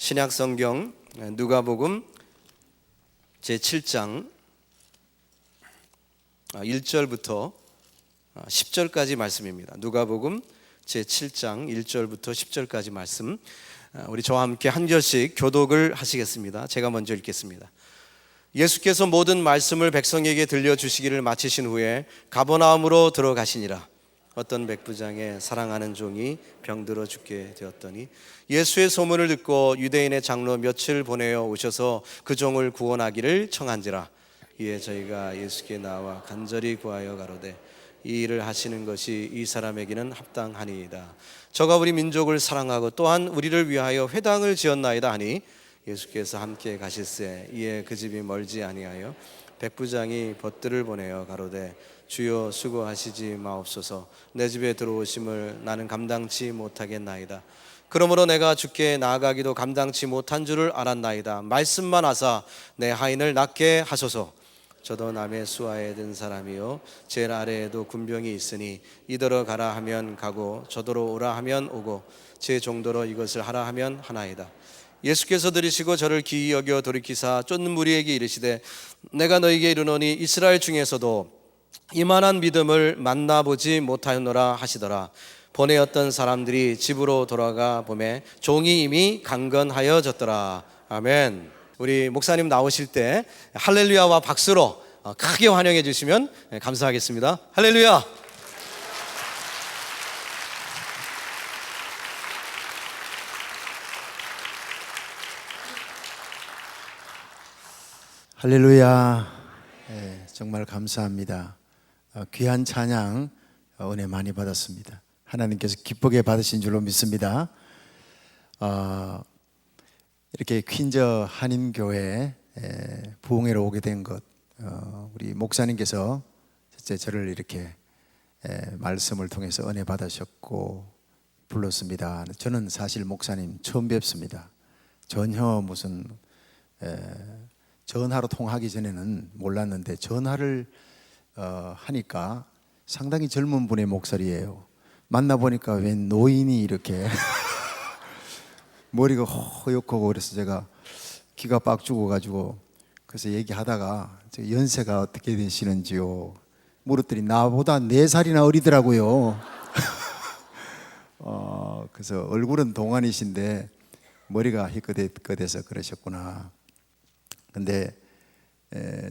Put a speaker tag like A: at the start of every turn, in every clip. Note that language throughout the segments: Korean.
A: 신약성경 누가복음 제7장 1절부터 10절까지 말씀입니다. 누가복음 제7장 1절부터 10절까지 말씀, 우리 저와 함께 한 절씩 교독을 하시겠습니다. 제가 먼저 읽겠습니다. 예수께서 모든 말씀을 백성에게 들려주시기를 마치신 후에 가버나움으로 들어가시니라. 어떤 백부장의 사랑하는 종이 병들어 죽게 되었더니 예수의 소문을 듣고 유대인의 장로 몇을 보내어 오셔서 그 종을 구원하기를 청한지라. 이에 저희가 예수께 나와 간절히 구하여 가로되 이 일을 하시는 것이 이 사람에게는 합당하니이다. 저가 우리 민족을 사랑하고 또한 우리를 위하여 회당을 지었나이다 하니 예수께서 함께 가실새 이에 그 집이 멀지 아니하여 백부장이 벗들을 보내어 가로되 주여 수고하시지 마옵소서. 내 집에 들어오심을 나는 감당치 못하겠나이다. 그러므로 내가 주께 나아가기도 감당치 못한 줄을 알았나이다. 말씀만 하사 내 하인을 낫게 하소서. 저도 남의 수하에 든 사람이요 제 아래에도 군병이 있으니 이더러 가라 하면 가고 저더러 오라 하면 오고 제 종도로 이것을 하라 하면 하나이다. 예수께서 들으시고 저를 기이 여겨 돌이키사 쫓는 무리에게 이르시되 내가 너에게 이르노니 이스라엘 중에서도 이만한 믿음을 만나보지 못하였노라 하시더라. 보내었던 사람들이 집으로 돌아가 보매 종이 이미 강건하여졌더라. 아멘. 우리 목사님 나오실 때 할렐루야와 박수로 크게 환영해 주시면 감사하겠습니다. 할렐루야.
B: 할렐루야. 정말 감사합니다. 귀한 찬양 은혜 많이 받았습니다. 하나님께서 기쁘게 받으신 줄로 믿습니다. 이렇게 퀸저 한인교회 부흥회로 오게 된 것, 우리 목사님께서 저를 이렇게 말씀을 통해서 은혜 받으셨고 불렀습니다. 저는 사실 목사님 처음 뵙습니다. 전혀 무슨 전화로 통하기 전에는 몰랐는데 전화를 하니까 상당히 젊은 분의 목소리예요. 만나보니까 웬 노인이 이렇게 머리가 허옇고 그래서 제가 기가 빡 죽어가지고 그래서 얘기하다가 연세가 어떻게 되시는지요 물었더니 나보다 4살이나 어리더라고요. 그래서 얼굴은 동안이신데 머리가 희끗희끗해서 그러셨구나. 근데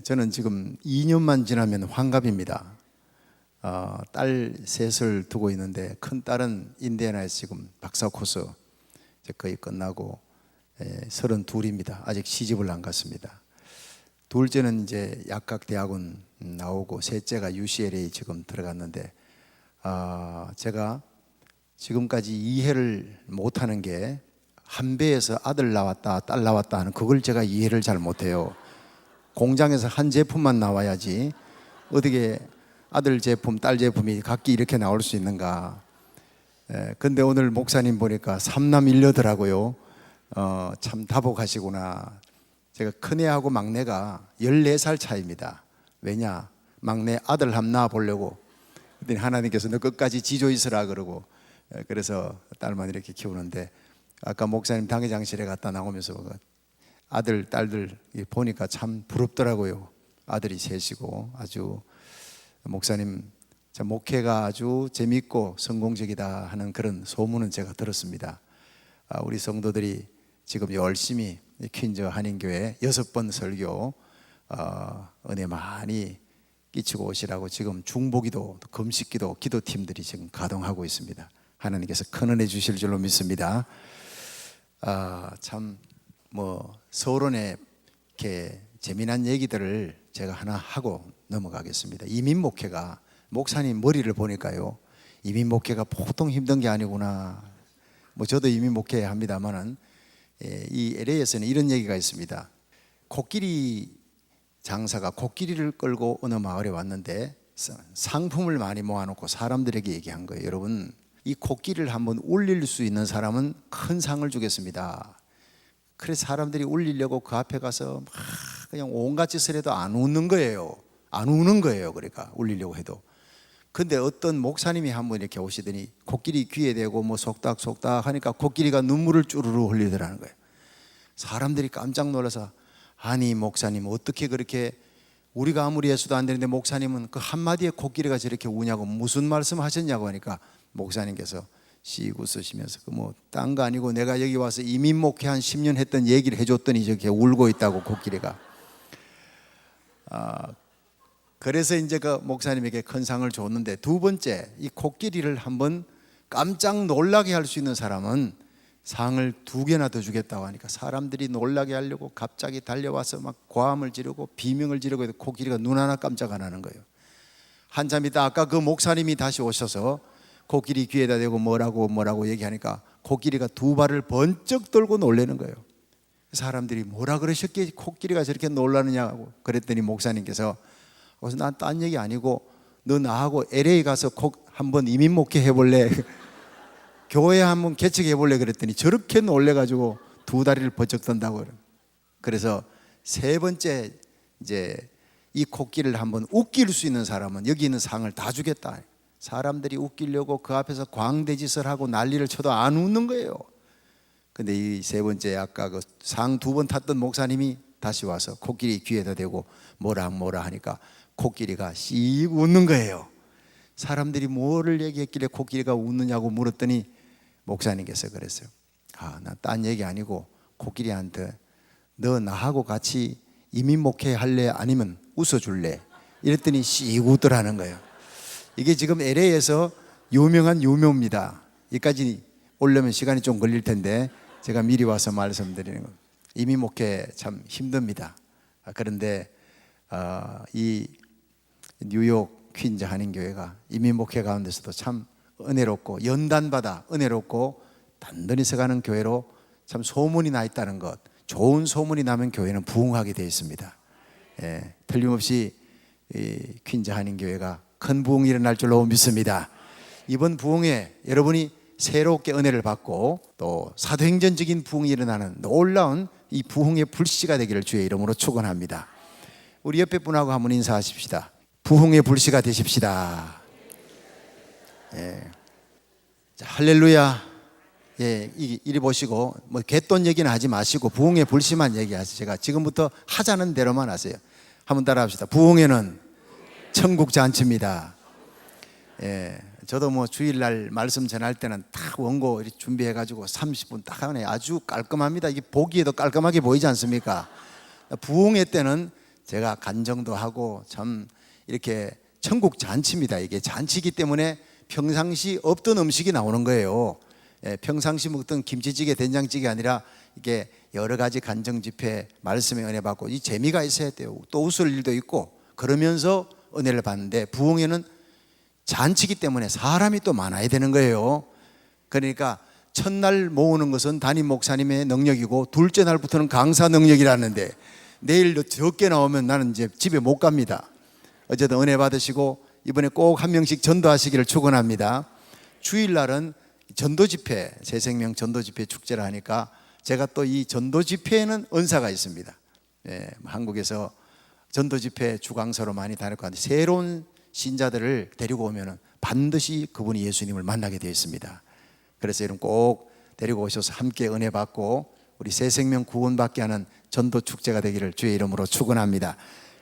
B: 저는 지금 2년만 지나면 환갑입니다. 딸 셋을 두고 있는데 큰 딸은 인디애나에서 지금 박사 코스 거의 끝나고 32입니다. 아직 시집을 안 갔습니다. 둘째는 이제 약학대학원 나오고 셋째가 UCLA 지금 들어갔는데 제가 지금까지 이해를 못하는 게 한 배에서 아들 나왔다 딸 나왔다 하는 그걸 제가 이해를 잘 못해요. 공장에서 한 제품만 나와야지 어떻게 아들 제품 딸 제품이 각기 이렇게 나올 수 있는가. 근데 오늘 목사님 보니까 삼남 일녀더라고요. 참 다복하시구나. 제가 큰애하고 막내가 14살 차이입니다. 왜냐? 막내 아들 한번 낳아보려고. 그랬더니 하나님께서 너 끝까지 지조 있으라 그러고 그래서 딸만 이렇게 키우는데 아까 목사님 당회장실에 갔다 나오면서 아들 딸들 보니까 참 부럽더라고요. 아들이 셋이고 아주 목사님 목회가 아주 재밌고 성공적이다 하는 그런 소문은 제가 들었습니다. 우리 성도들이 지금 열심히 퀸저 한인교회 6번 설교 은혜 많이 끼치고 오시라고 지금 중보기도 금식기도 기도팀들이 지금 가동하고 있습니다. 하나님께서 큰 은혜 주실 줄로 믿습니다. 참 서론에 이렇게 재미난 얘기들을 제가 하나 하고 넘어가겠습니다. 이민 목회가 목사님 머리를 보니까요 이민 목회가 보통 힘든 게 아니구나. 저도 이민 목회 합니다만은 이 LA에서는 이런 얘기가 있습니다. 코끼리 장사가 코끼리를 끌고 어느 마을에 왔는데 상품을 많이 모아놓고 사람들에게 얘기한 거예요. 여러분 이 코끼리를 한번 울릴 수 있는 사람은 큰 상을 주겠습니다. 그래서 사람들이 울리려고 그 앞에 가서 막 그냥 온갖 짓을 해도 안 웃는 거예요. 안 우는 거예요. 그러니까 울리려고 해도. 근데 어떤 목사님이 한번 이렇게 오시더니 코끼리 귀에 대고 속닥속닥 하니까 코끼리가 눈물을 쭈르르 흘리더라는 거예요. 사람들이 깜짝 놀라서 아니 목사님 어떻게 그렇게 우리가 아무리 해서도 안 되는데 목사님은 그 한마디에 코끼리가 저렇게 우냐고 무슨 말씀 하셨냐고 하니까 목사님께서 씩 웃으시면서 그 뭐 딴 거 아니고 내가 여기 와서 이민 목회 한 10년 했던 얘기를 해줬더니 저렇게 울고 있다고 코끼리가. 그래서 이제 그 목사님에게 큰 상을 줬는데 두 번째 이 코끼리를 한번 깜짝 놀라게 할 수 있는 사람은 상을 2개나 더 주겠다고 하니까 사람들이 놀라게 하려고 갑자기 달려와서 막 고함을 지르고 비명을 지르고 해도 코끼리가 눈 하나 깜짝 안 하는 거예요. 한참 있다 아까 그 목사님이 다시 오셔서 코끼리 귀에다 대고 뭐라고 얘기하니까 코끼리가 2발을 번쩍 들고 놀라는 거예요. 사람들이 뭐라 그러셨기에 코끼리가 저렇게 놀라느냐고 그랬더니 목사님께서 난 딴 얘기 아니고 너 나하고 LA 가서 한번 이민 목회 해볼래? 교회 한번 개척해 볼래? 그랬더니 저렇게 놀래가지고 2다리를 번쩍 든다고 그래요. 그래서 세 번째 이제 이 코끼리를 한번 웃길 수 있는 사람은 여기 있는 상을 다 주겠다. 사람들이 웃기려고 그 앞에서 광대짓을 하고 난리를 쳐도 안 웃는 거예요. 근데 이 세 번째 아까 그 상 2번 탔던 목사님이 다시 와서 코끼리 귀에다 대고 뭐라 하니까 코끼리가 씩 웃는 거예요. 사람들이 뭐를 얘기했길래 코끼리가 웃느냐고 물었더니 목사님께서 그랬어요. 나 딴 얘기 아니고 코끼리한테 너 나하고 같이 이민 목회 할래? 아니면 웃어줄래? 이랬더니 씩 웃더라는 거예요. 이게 지금 LA에서 유명한 유명입니다. 여기까지 오려면 시간이 좀 걸릴 텐데 제가 미리 와서 말씀드리는 겁니다. 이민 목회 참 힘듭니다. 그런데 이 뉴욕 퀸즈 한인교회가 이민 목회 가운데서도 참 은혜롭고 연단받아 은혜롭고 단단히 서가는 교회로 참 소문이 나 있다는 것. 좋은 소문이 나면 교회는 부흥하게 되어 있습니다. 틀림없이 이 퀸즈 한인교회가 큰 부흥이 일어날 줄로 믿습니다. 이번 부흥에 여러분이 새롭게 은혜를 받고 또 사도행전적인 부흥이 일어나는 놀라운 이 부흥의 불씨가 되기를 주의 이름으로 축원합니다. 우리 옆에 분하고 한번 인사하십시다. 부흥의 불씨가 되십시다. 자, 할렐루야. 이리 보시고 뭐 갯돈 얘기는 하지 마시고 부흥의 불씨만 얘기하세요. 제가 지금부터 하자는 대로만 하세요. 한번 따라합시다. 부흥회는 천국 잔치입니다. 저도 뭐 주일날 말씀 전할 때는 딱 원고 준비해가지고 30분 딱 하네. 아주 깔끔합니다. 이게 보기에도 깔끔하게 보이지 않습니까? 부흥회 때는 제가 간정도 하고 참 이렇게 천국 잔치입니다. 이게 잔치이기 때문에 평상시 없던 음식이 나오는 거예요. 평상시 먹던 김치찌개, 된장찌개 아니라 이게 여러 가지 간정 집회, 말씀의 은혜 받고 이 재미가 있어야 돼요. 또 웃을 일도 있고 그러면서 은혜를 받는데 부흥회는 잔치기 때문에 사람이 또 많아야 되는 거예요. 그러니까 첫날 모으는 것은 담임 목사님의 능력이고 둘째 날부터는 강사 능력이라는데 내일 적게 나오면 나는 이제 집에 못 갑니다. 어쨌든 은혜 받으시고 이번에 꼭 한 명씩 전도하시기를 축원합니다. 주일날은 전도 집회, 새생명 전도 집회 축제를 하니까 제가 또 이 전도 집회에는 은사가 있습니다. 한국에서 전도 집회 주강서로 많이 다녔고 새로운 신자들을 데리고 오면 반드시 그분이 예수님을 만나게 되어 있습니다. 그래서 여러분 꼭 데리고 오셔서 함께 은혜 받고 우리 새생명 구원받게 하는 전도 축제가 되기를 주의 이름으로 축원합니다.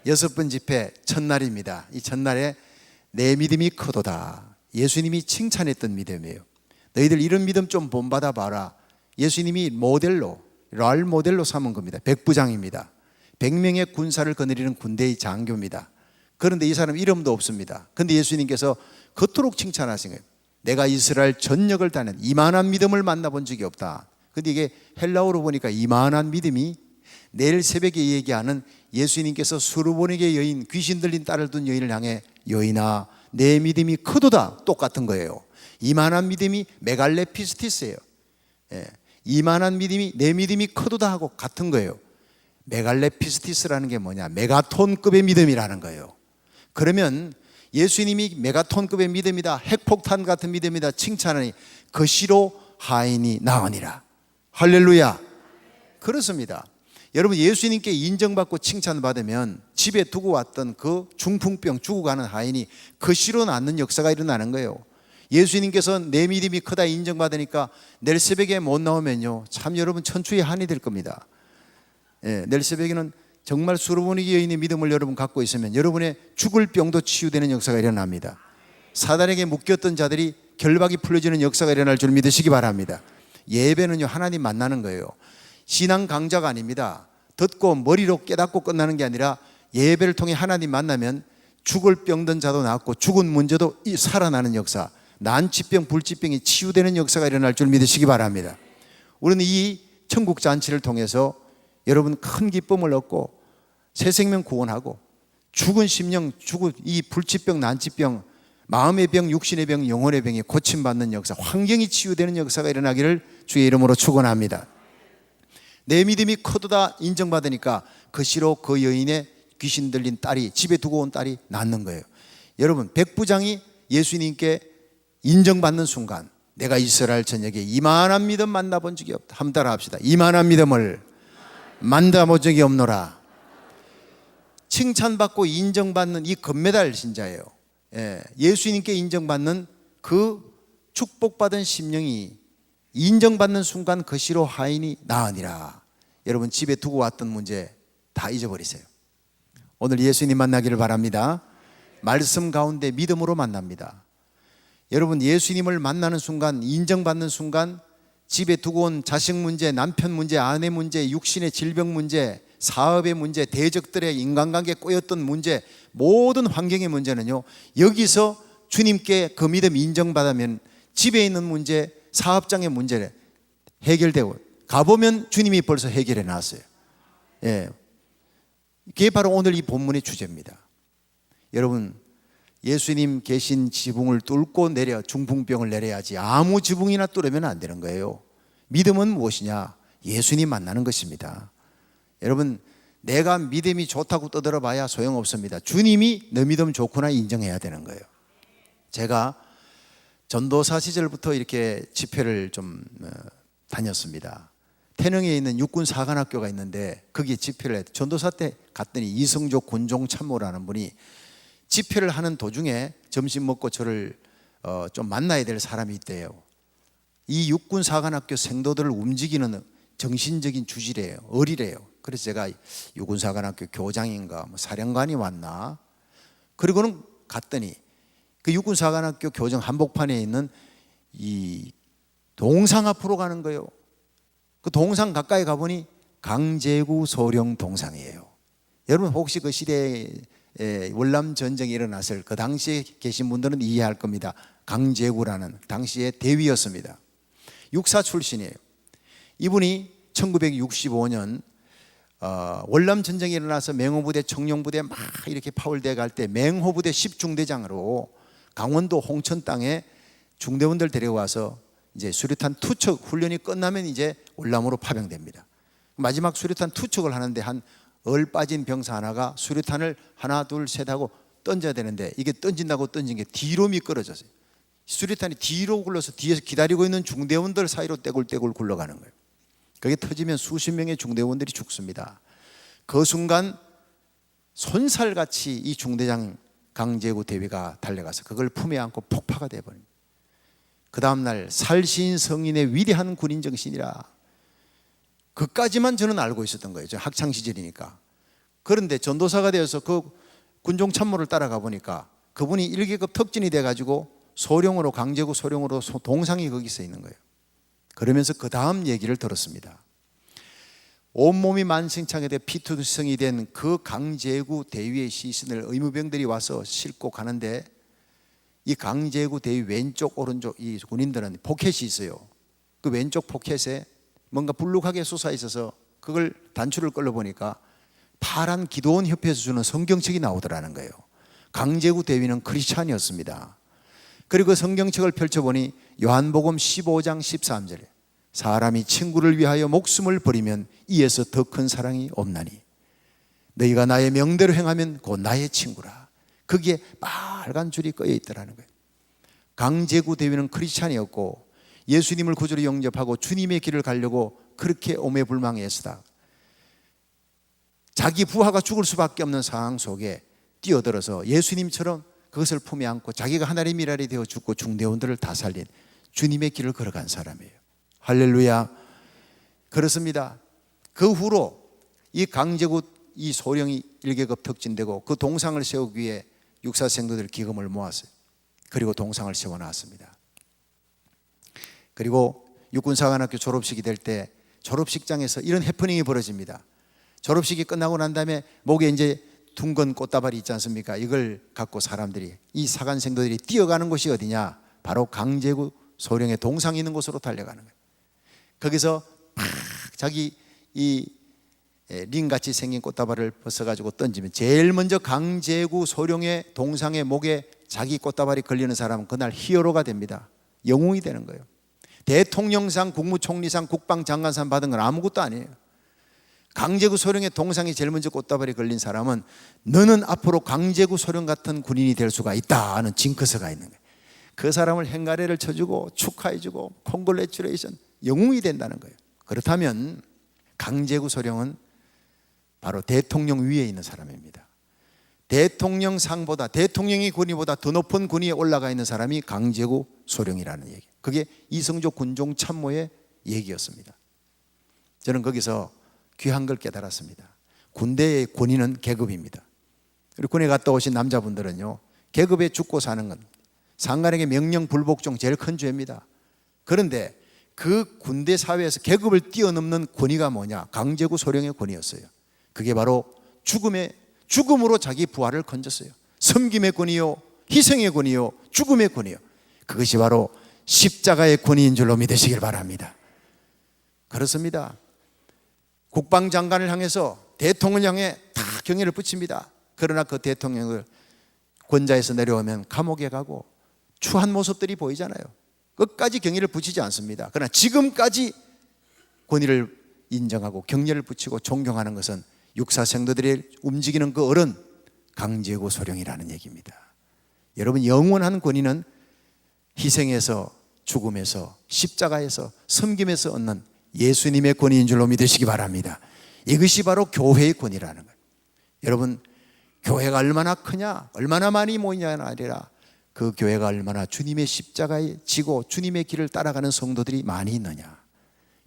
B: 6번 집회 첫날입니다. 이 첫날에 내 믿음이 크도다. 예수님이 칭찬했던 믿음이에요. 너희들 이런 믿음 좀 본받아 봐라. 예수님이 모델로 랄 모델로 삼은 겁니다. 백부장입니다. 100명의 군사를 거느리는 군대의 장교입니다. 그런데 이 사람 이름도 없습니다. 그런데 예수님께서 그토록 칭찬하신 거예요. 내가 이스라엘 전역을 다닌 이만한 믿음을 만나본 적이 없다. 그런데 이게 헬라어로 보니까 이만한 믿음이 내일 새벽에 얘기하는 예수님께서 수르보닉의 여인, 귀신 들린 딸을 둔 여인을 향해 여인아 내 믿음이 크도다 똑같은 거예요. 이만한 믿음이 메갈레피스티스예요. 이만한 믿음이 내 믿음이 크도다 하고 같은 거예요. 메갈레피스티스라는 게 뭐냐? 메가톤급의 믿음이라는 거예요. 그러면 예수님이 메가톤급의 믿음이다, 핵폭탄 같은 믿음이다 칭찬하니 그시로 하인이 나으니라. 할렐루야. 그렇습니다. 여러분 예수님께 인정받고 칭찬받으면 집에 두고 왔던 그 중풍병 죽어가는 하인이 그시로 낫는 역사가 일어나는 거예요. 예수님께서 내 믿음이 크다 인정받으니까 내일 새벽에 못 나오면요 참 여러분 천추의 한이 될 겁니다. 내일 새벽에는 정말 수로보니 여인의 믿음을 여러분 갖고 있으면 여러분의 죽을 병도 치유되는 역사가 일어납니다. 사단에게 묶였던 자들이 결박이 풀려지는 역사가 일어날 줄 믿으시기 바랍니다. 예배는요, 하나님 만나는 거예요. 신앙 강좌가 아닙니다. 듣고 머리로 깨닫고 끝나는 게 아니라 예배를 통해 하나님 만나면 죽을 병든 자도 낫고 죽은 문제도 살아나는 역사, 난치병, 불치병이 치유되는 역사가 일어날 줄 믿으시기 바랍니다. 우리는 이 천국 잔치를 통해서 여러분 큰 기쁨을 얻고 새 생명 구원하고 죽은 심령, 죽은 이 불치병, 난치병, 마음의 병, 육신의 병, 영혼의 병이 고침받는 역사, 환경이 치유되는 역사가 일어나기를 주의 이름으로 축원합니다. 내 믿음이 크도다 인정받으니까 그 시로 그 여인의 귀신 들린 딸이, 집에 두고 온 딸이 낫는 거예요. 여러분, 백부장이 예수님께 인정받는 순간 내가 이스라엘 전역에 이만한 믿음 만나본 적이 없다. 한번 따라 합시다. 이만한 믿음을 만나본 적이 없노라. 칭찬받고 인정받는 이 금메달 신자예요. 예수님께 인정받는 그 축복받은 심령이 인정받는 순간 그 시로 하인이 나으니라. 여러분, 집에 두고 왔던 문제 다 잊어버리세요. 오늘 예수님 만나기를 바랍니다. 말씀 가운데 믿음으로 만납니다. 여러분, 예수님을 만나는 순간, 인정받는 순간 집에 두고 온 자식 문제, 남편 문제, 아내 문제, 육신의 질병 문제, 사업의 문제, 대적들의 인간관계에 꼬였던 문제, 모든 환경의 문제는요, 여기서 주님께 그 믿음 인정받으면 집에 있는 문제, 사업장의 문제를 해결되고 가보면 주님이 벌써 해결해 놨어요. 그게 바로 오늘 이 본문의 주제입니다. 여러분, 예수님 계신 지붕을 뚫고 내려 중풍병을 내려야지 아무 지붕이나 뚫으면 안 되는 거예요. 믿음은 무엇이냐? 예수님 만나는 것입니다. 여러분, 내가 믿음이 좋다고 떠들어 봐야 소용없습니다. 주님이 너 믿음 좋구나 인정해야 되는 거예요. 제가 전도사 시절부터 이렇게 집회를 좀 다녔습니다. 태릉에 있는 육군사관학교가 있는데 거기에 집회를 했 전도사 때 갔더니 이성조 군종 참모라는 분이 집회를 하는 도중에 점심 먹고 저를 좀 만나야 될 사람이 있대요. 이 육군사관학교 생도들을 움직이는 정신적인 주지래요. 어리래요. 그래서 제가 육군사관학교 교장인가 뭐 사령관이 왔나, 그리고는 갔더니 그 육군사관학교 교정 한복판에 있는 이 동상 앞으로 가는 거예요. 그 동상 가까이 가보니 강제구 소령 동상이에요. 여러분, 혹시 그 시대에 월남 전쟁이 일어났을 그 당시에 계신 분들은 이해할 겁니다. 강제구라는 당시의 대위였습니다. 육사 출신이에요. 이분이 1965년 월남 전쟁이 일어나서 맹호부대, 청룡부대 막 이렇게 파울대 갈 때 맹호부대 10중대장으로 강원도 홍천 땅에 중대원들 데려와서 이제 수류탄 투척 훈련이 끝나면 이제 월남으로 파병됩니다. 마지막 수류탄 투척을 하는데 한 얼빠진 병사 하나가 수류탄을 하나 둘 셋 하고 던져야 되는데 이게 던진다고 던진 게 뒤로 미끄러졌어요. 수류탄이 뒤로 굴러서 뒤에서 기다리고 있는 중대원들 사이로 떼굴떼굴 굴러가는 거예요. 그게 터지면 수십 명의 중대원들이 죽습니다. 그 순간 손살같이 이 중대장 강제구 대위가 달려가서 그걸 품에 안고 폭파가 되어버립니다. 그 다음날 살신성인의 위대한 군인정신이라, 그까지만 저는 알고 있었던 거예요. 저 학창시절이니까. 그런데 전도사가 되어서 그 군종 참모를 따라가 보니까 그분이 1계급 특진이 돼가지고 소령으로, 강제구 소령으로 동상이 거기서 있는 거예요. 그러면서 그 다음 얘기를 들었습니다. 온몸이 만신창에 돼 피투성이 된 그 강제구 대위의 시신을 의무병들이 와서 싣고 가는데 이 강제구 대위 왼쪽 오른쪽 이 군인들은 포켓이 있어요. 그 왼쪽 포켓에 뭔가 불룩하게 솟아 있어서 그걸 단추를 끌어보니까 파란 기도원 협회에서 주는 성경책이 나오더라는 거예요. 강제구 대위는 크리스찬이었습니다. 그리고 그 성경책을 펼쳐보니 요한복음 15장 13절에 사람이 친구를 위하여 목숨을 버리면 이에서 더 큰 사랑이 없나니 너희가 나의 명대로 행하면 곧 나의 친구라. 거기에 빨간 줄이 꺼여 있더라는 거예요. 강제구 대위는 크리스찬이었고 예수님을 구주로 영접하고 주님의 길을 가려고 그렇게 오매불망했으다. 자기 부하가 죽을 수밖에 없는 상황 속에 뛰어들어서 예수님처럼 그것을 품에 안고 자기가 하나님의 미랄이 되어 죽고 중대원들을 다 살린 주님의 길을 걸어간 사람이에요. 할렐루야. 그렇습니다. 그 후로 이 강제구 이 소령이 1계급 특진되고 그 동상을 세우기 위해 육사생도들 기금을 모았어요. 그리고 동상을 세워놨습니다. 그리고 육군사관학교 졸업식이 될 때 졸업식장에서 이런 해프닝이 벌어집니다. 졸업식이 끝나고 난 다음에 목에 이제 둥근 꽃다발이 있지 않습니까? 이걸 갖고 사람들이, 이 사관생도들이 뛰어가는 곳이 어디냐? 바로 강제구 소령의 동상이 있는 곳으로 달려가는 거예요. 거기서 팍 자기 이 링같이 생긴 꽃다발을 벗어가지고 던지면 제일 먼저 강제구 소령의 동상의 목에 자기 꽃다발이 걸리는 사람은 그날 히어로가 됩니다. 영웅이 되는 거예요. 대통령상, 국무총리상, 국방장관상 받은 건 아무것도 아니에요. 강제구 소령의 동상이 제일 먼저 꽃다발이 걸린 사람은 너는 앞으로 강제구 소령 같은 군인이 될 수가 있다 하는 징크스가 있는 거예요. 그 사람을 행가래를 쳐주고 축하해주고 콩글레츄레이션, 영웅이 된다는 거예요. 그렇다면 강제구 소령은 바로 대통령 위에 있는 사람입니다. 대통령 상보다, 대통령의 권위보다 더 높은 권위에 올라가 있는 사람이 강제구 소령이라는 얘기. 그게 이성조 군종 참모의 얘기였습니다. 저는 거기서 귀한 걸 깨달았습니다. 군대의 권위는 계급입니다. 그리고 군에 갔다 오신 남자분들은요, 계급에 죽고 사는 건 상관에게 명령 불복종 제일 큰 죄입니다. 그런데 그 군대 사회에서 계급을 뛰어넘는 권위가 뭐냐? 강제구 소령의 권위였어요. 그게 바로 죽음으로 자기 부활을 건졌어요. 섬김의 권위요, 희생의 권위요, 죽음의 권위요. 그것이 바로 십자가의 권위인 줄로 믿으시길 바랍니다. 그렇습니다. 국방장관을 향해서 대통령을 향해 다 경의를 붙입니다. 그러나 그 대통령을 권좌에서 내려오면 감옥에 가고 추한 모습들이 보이잖아요. 끝까지 경의를 붙이지 않습니다. 그러나 지금까지 권위를 인정하고 경례를 붙이고 존경하는 것은 육사생도들이 움직이는 그 어른 강제구 소령이라는 얘기입니다. 여러분, 영원한 권위는 희생에서, 죽음에서, 십자가에서, 섬김에서 얻는 예수님의 권위인 줄로 믿으시기 바랍니다. 이것이 바로 교회의 권위라는 거예요. 여러분, 교회가 얼마나 크냐, 얼마나 많이 모이냐가 아니라 그 교회가 얼마나 주님의 십자가에 지고 주님의 길을 따라가는 성도들이 많이 있느냐,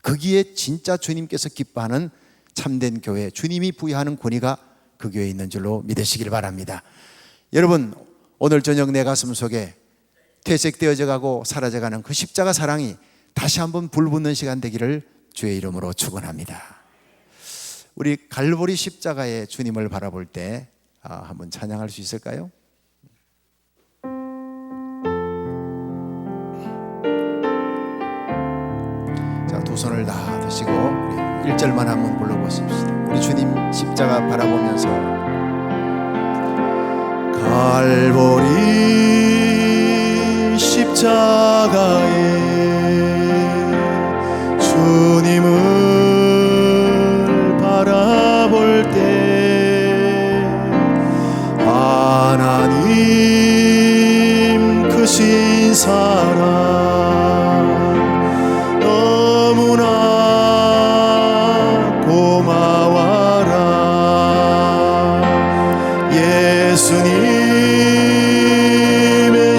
B: 거기에 진짜 주님께서 기뻐하는 참된 교회, 주님이 부여하는 권위가 그 교회에 있는 줄로 믿으시길 바랍니다. 여러분, 오늘 저녁 내 가슴 속에 퇴색되어져 가고 사라져가는 그 십자가 사랑이 다시 한번 불붙는 시간 되기를 주의 이름으로 축원합니다. 우리 갈보리 십자가의 주님을 바라볼 때 한번 찬양할 수 있을까요? 자, 두 손을 다 드시고 우리 1절만 한번 불러보십시다. 우리 주님 십자가 바라보면서 갈보리 십자가에 주님을 바라볼 때 하나님 크신 사랑 너무나 고마워라. 예수님의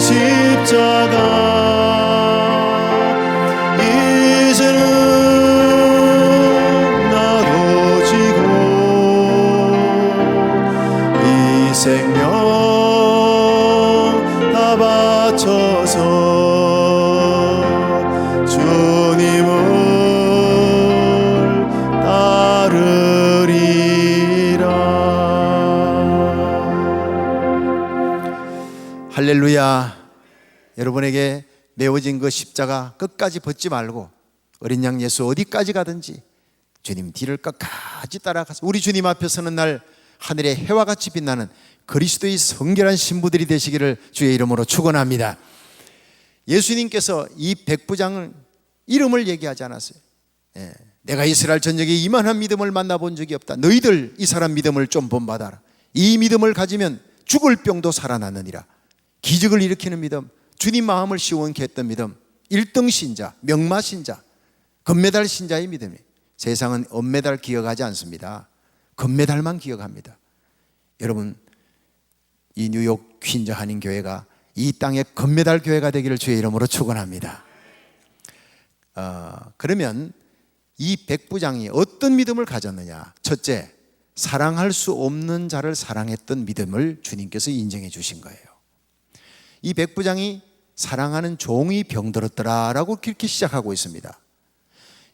B: 십자가 생명 다 바쳐서 주님을 따르리라. 할렐루야. 여러분에게 메워진 그 십자가 끝까지 벗지 말고 어린 양 예수 어디까지 가든지 주님 뒤를 끝까지 따라가서 우리 주님 앞에 서는 날 하늘의 해와 같이 빛나는 그리스도의 성결한 신부들이 되시기를 주의 이름으로 축원합니다. 예수님께서 이 백부장은 이름을 얘기하지 않았어요. 내가 이스라엘 전역에 이만한 믿음을 만나본 적이 없다. 너희들 이 사람 믿음을 좀 본받아라. 이 믿음을 가지면 죽을 병도 살아나느니라. 기적을 일으키는 믿음, 주님 마음을 시원케 했던 믿음, 1등 신자, 명마 신자, 금메달 신자의 믿음이에요. 세상은 은메달 기억하지 않습니다. 금메달만 기억합니다. 여러분, 이 뉴욕 퀸즈 한인 교회가 이 땅의 금메달 교회가 되기를 주의 이름으로 축원합니다. 그러면 이 백부장이 어떤 믿음을 가졌느냐? 첫째, 사랑할 수 없는 자를 사랑했던 믿음을 주님께서 인정해 주신 거예요. 이 백부장이 사랑하는 종이 병들었더라라고 그렇게 시작하고 있습니다.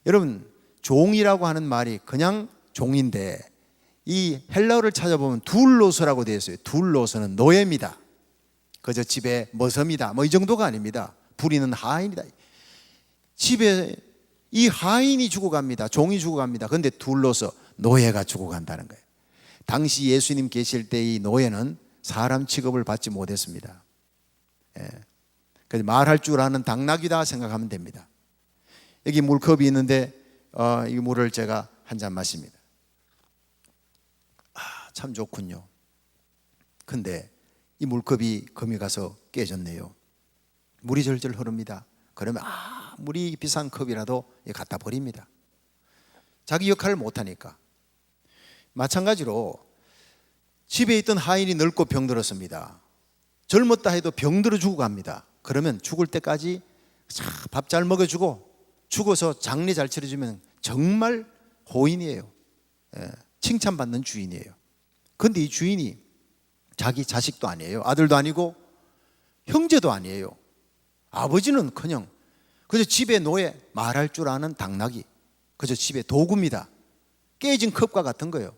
B: 여러분, 종이라고 하는 말이 그냥 종인데 이 헬라어를 찾아보면 둘로서라고 되어 있어요. 둘로서는 노예입니다. 그저 집에 머섬이다 뭐 이 정도가 아닙니다. 부리는 하인이다. 집에 이 하인이 죽어갑니다. 종이 죽어갑니다. 그런데 둘로서 노예가 죽어간다는 거예요. 당시 예수님 계실 때 이 노예는 사람 취급을 받지 못했습니다. 그래서 말할 줄 아는 당나귀다 생각하면 됩니다. 여기 물컵이 있는데 이 물을 제가 한 잔 마십니다. 참 좋군요. 근데 이 물컵이 금이 가서 깨졌네요. 물이 절절 흐릅니다. 그러면 물이 비싼 컵이라도 갖다 버립니다. 자기 역할을 못하니까. 마찬가지로 집에 있던 하인이 늙고 병들었습니다. 젊었다 해도 병들어 죽어갑니다. 그러면 죽을 때까지 밥 잘 먹여주고 죽어서 장례 잘 치러주면 정말 호인이에요. 칭찬받는 주인이에요. 그런데 이 주인이 자기 자식도 아니에요. 아들도 아니고 형제도 아니에요. 아버지는커녕 그저 집에 노예, 말할 줄 아는 당나귀, 그저 집에 도구입니다. 깨진 컵과 같은 거예요.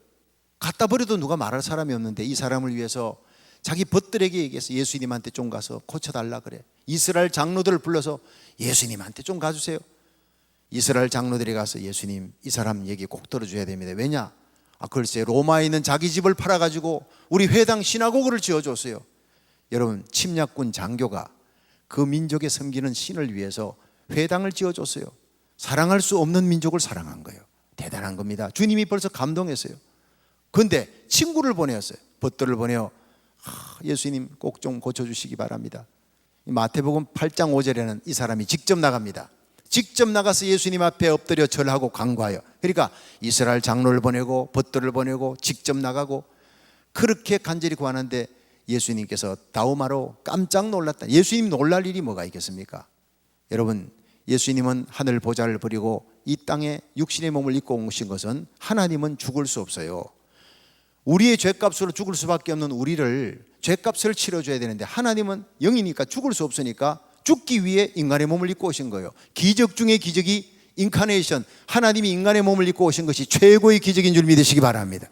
B: 갖다 버려도 누가 말할 사람이 없는데 이 사람을 위해서 자기 벗들에게 얘기해서 예수님한테 좀 가서 고쳐달라 그래. 이스라엘 장로들을 불러서 예수님한테 좀 가주세요. 이스라엘 장로들이 가서 예수님 이 사람 얘기 꼭 들어줘야 됩니다. 왜냐? 글쎄 로마에 있는 자기 집을 팔아가지고 우리 회당 시나고그를 지어줬어요. 여러분, 침략군 장교가 그 민족에 섬기는 신을 위해서 회당을 지어줬어요. 사랑할 수 없는 민족을 사랑한 거예요. 대단한 겁니다. 주님이 벌써 감동했어요. 그런데 친구를 보내었어요. 벗들을 보내어 예수님 꼭 좀 고쳐주시기 바랍니다. 마태복음 8장 5절에는 이 사람이 직접 나갑니다. 직접 나가서 예수님 앞에 엎드려 절하고 간구하여, 그러니까 이스라엘 장로를 보내고 벗들을 보내고 직접 나가고 그렇게 간절히 구하는데 예수님께서 다우마로 깜짝 놀랐다. 예수님 놀랄 일이 뭐가 있겠습니까? 여러분, 예수님은 하늘 보좌를 버리고 이 땅에 육신의 몸을 입고 오신 것은 하나님은 죽을 수 없어요. 우리의 죄값으로 죽을 수밖에 없는 우리를 죄값을 치러줘야 되는데 하나님은 영이니까 죽을 수 없으니까 죽기 위해 인간의 몸을 입고 오신 거예요. 기적 중의 기적이 인카네이션, 하나님이 인간의 몸을 입고 오신 것이 최고의 기적인 줄 믿으시기 바랍니다.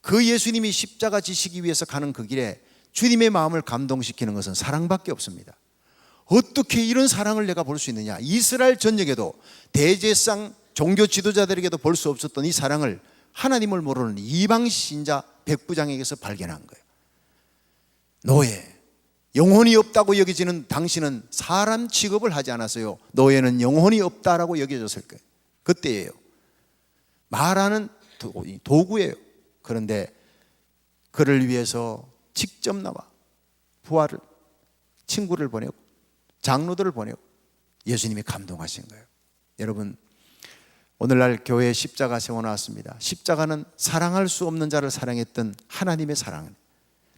B: 그 예수님이 십자가 지시기 위해서 가는 그 길에 주님의 마음을 감동시키는 것은 사랑밖에 없습니다. 어떻게 이런 사랑을 내가 볼 수 있느냐? 이스라엘 전역에도 대제사장 종교 지도자들에게도 볼 수 없었던 이 사랑을 하나님을 모르는 이방 신자 백부장에게서 발견한 거예요. 노예, 영혼이 없다고 여겨지는 당신은 사람 취급을 하지 않았어요. 노예는 영혼이 없다라고 여겨졌을 거예요. 그때예요. 말하는 도구예요. 그런데 그를 위해서 직접 나와 부하를, 친구를 보내고 장로들을 보내고 예수님이 감동하신 거예요. 여러분, 오늘날 교회에 십자가 세워놨습니다. 십자가는 사랑할 수 없는 자를 사랑했던 하나님의 사랑.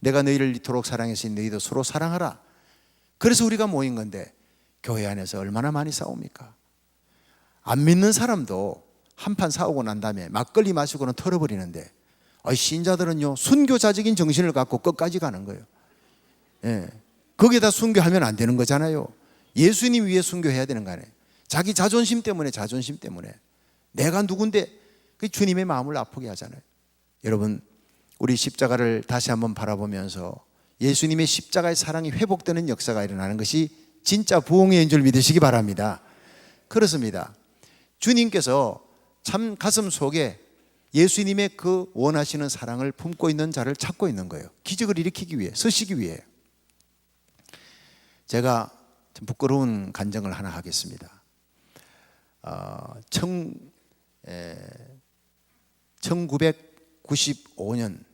B: 내가 너희를 이토록 사랑했으니 너희도 서로 사랑하라. 그래서 우리가 모인 건데 교회 안에서 얼마나 많이 싸웁니까? 안 믿는 사람도 한판 싸우고 난 다음에 막걸리 마시고는 털어버리는데 신자들은요 순교자적인 정신을 갖고 끝까지 가는 거예요. 거기에다 순교하면 안 되는 거잖아요. 예수님 위해 순교해야 되는 거 아니에요. 자기 자존심 때문에 내가 누군데 그 주님의 마음을 아프게 하잖아요. 여러분, 우리 십자가를 다시 한번 바라보면서 예수님의 십자가의 사랑이 회복되는 역사가 일어나는 것이 진짜 부흥회인 줄 믿으시기 바랍니다. 그렇습니다. 주님께서 참 가슴 속에 예수님의 그 원하시는 사랑을 품고 있는 자를 찾고 있는 거예요. 기적을 일으키기 위해, 서시기 위해. 제가 좀 부끄러운 간증을 하나 하겠습니다. 1995년,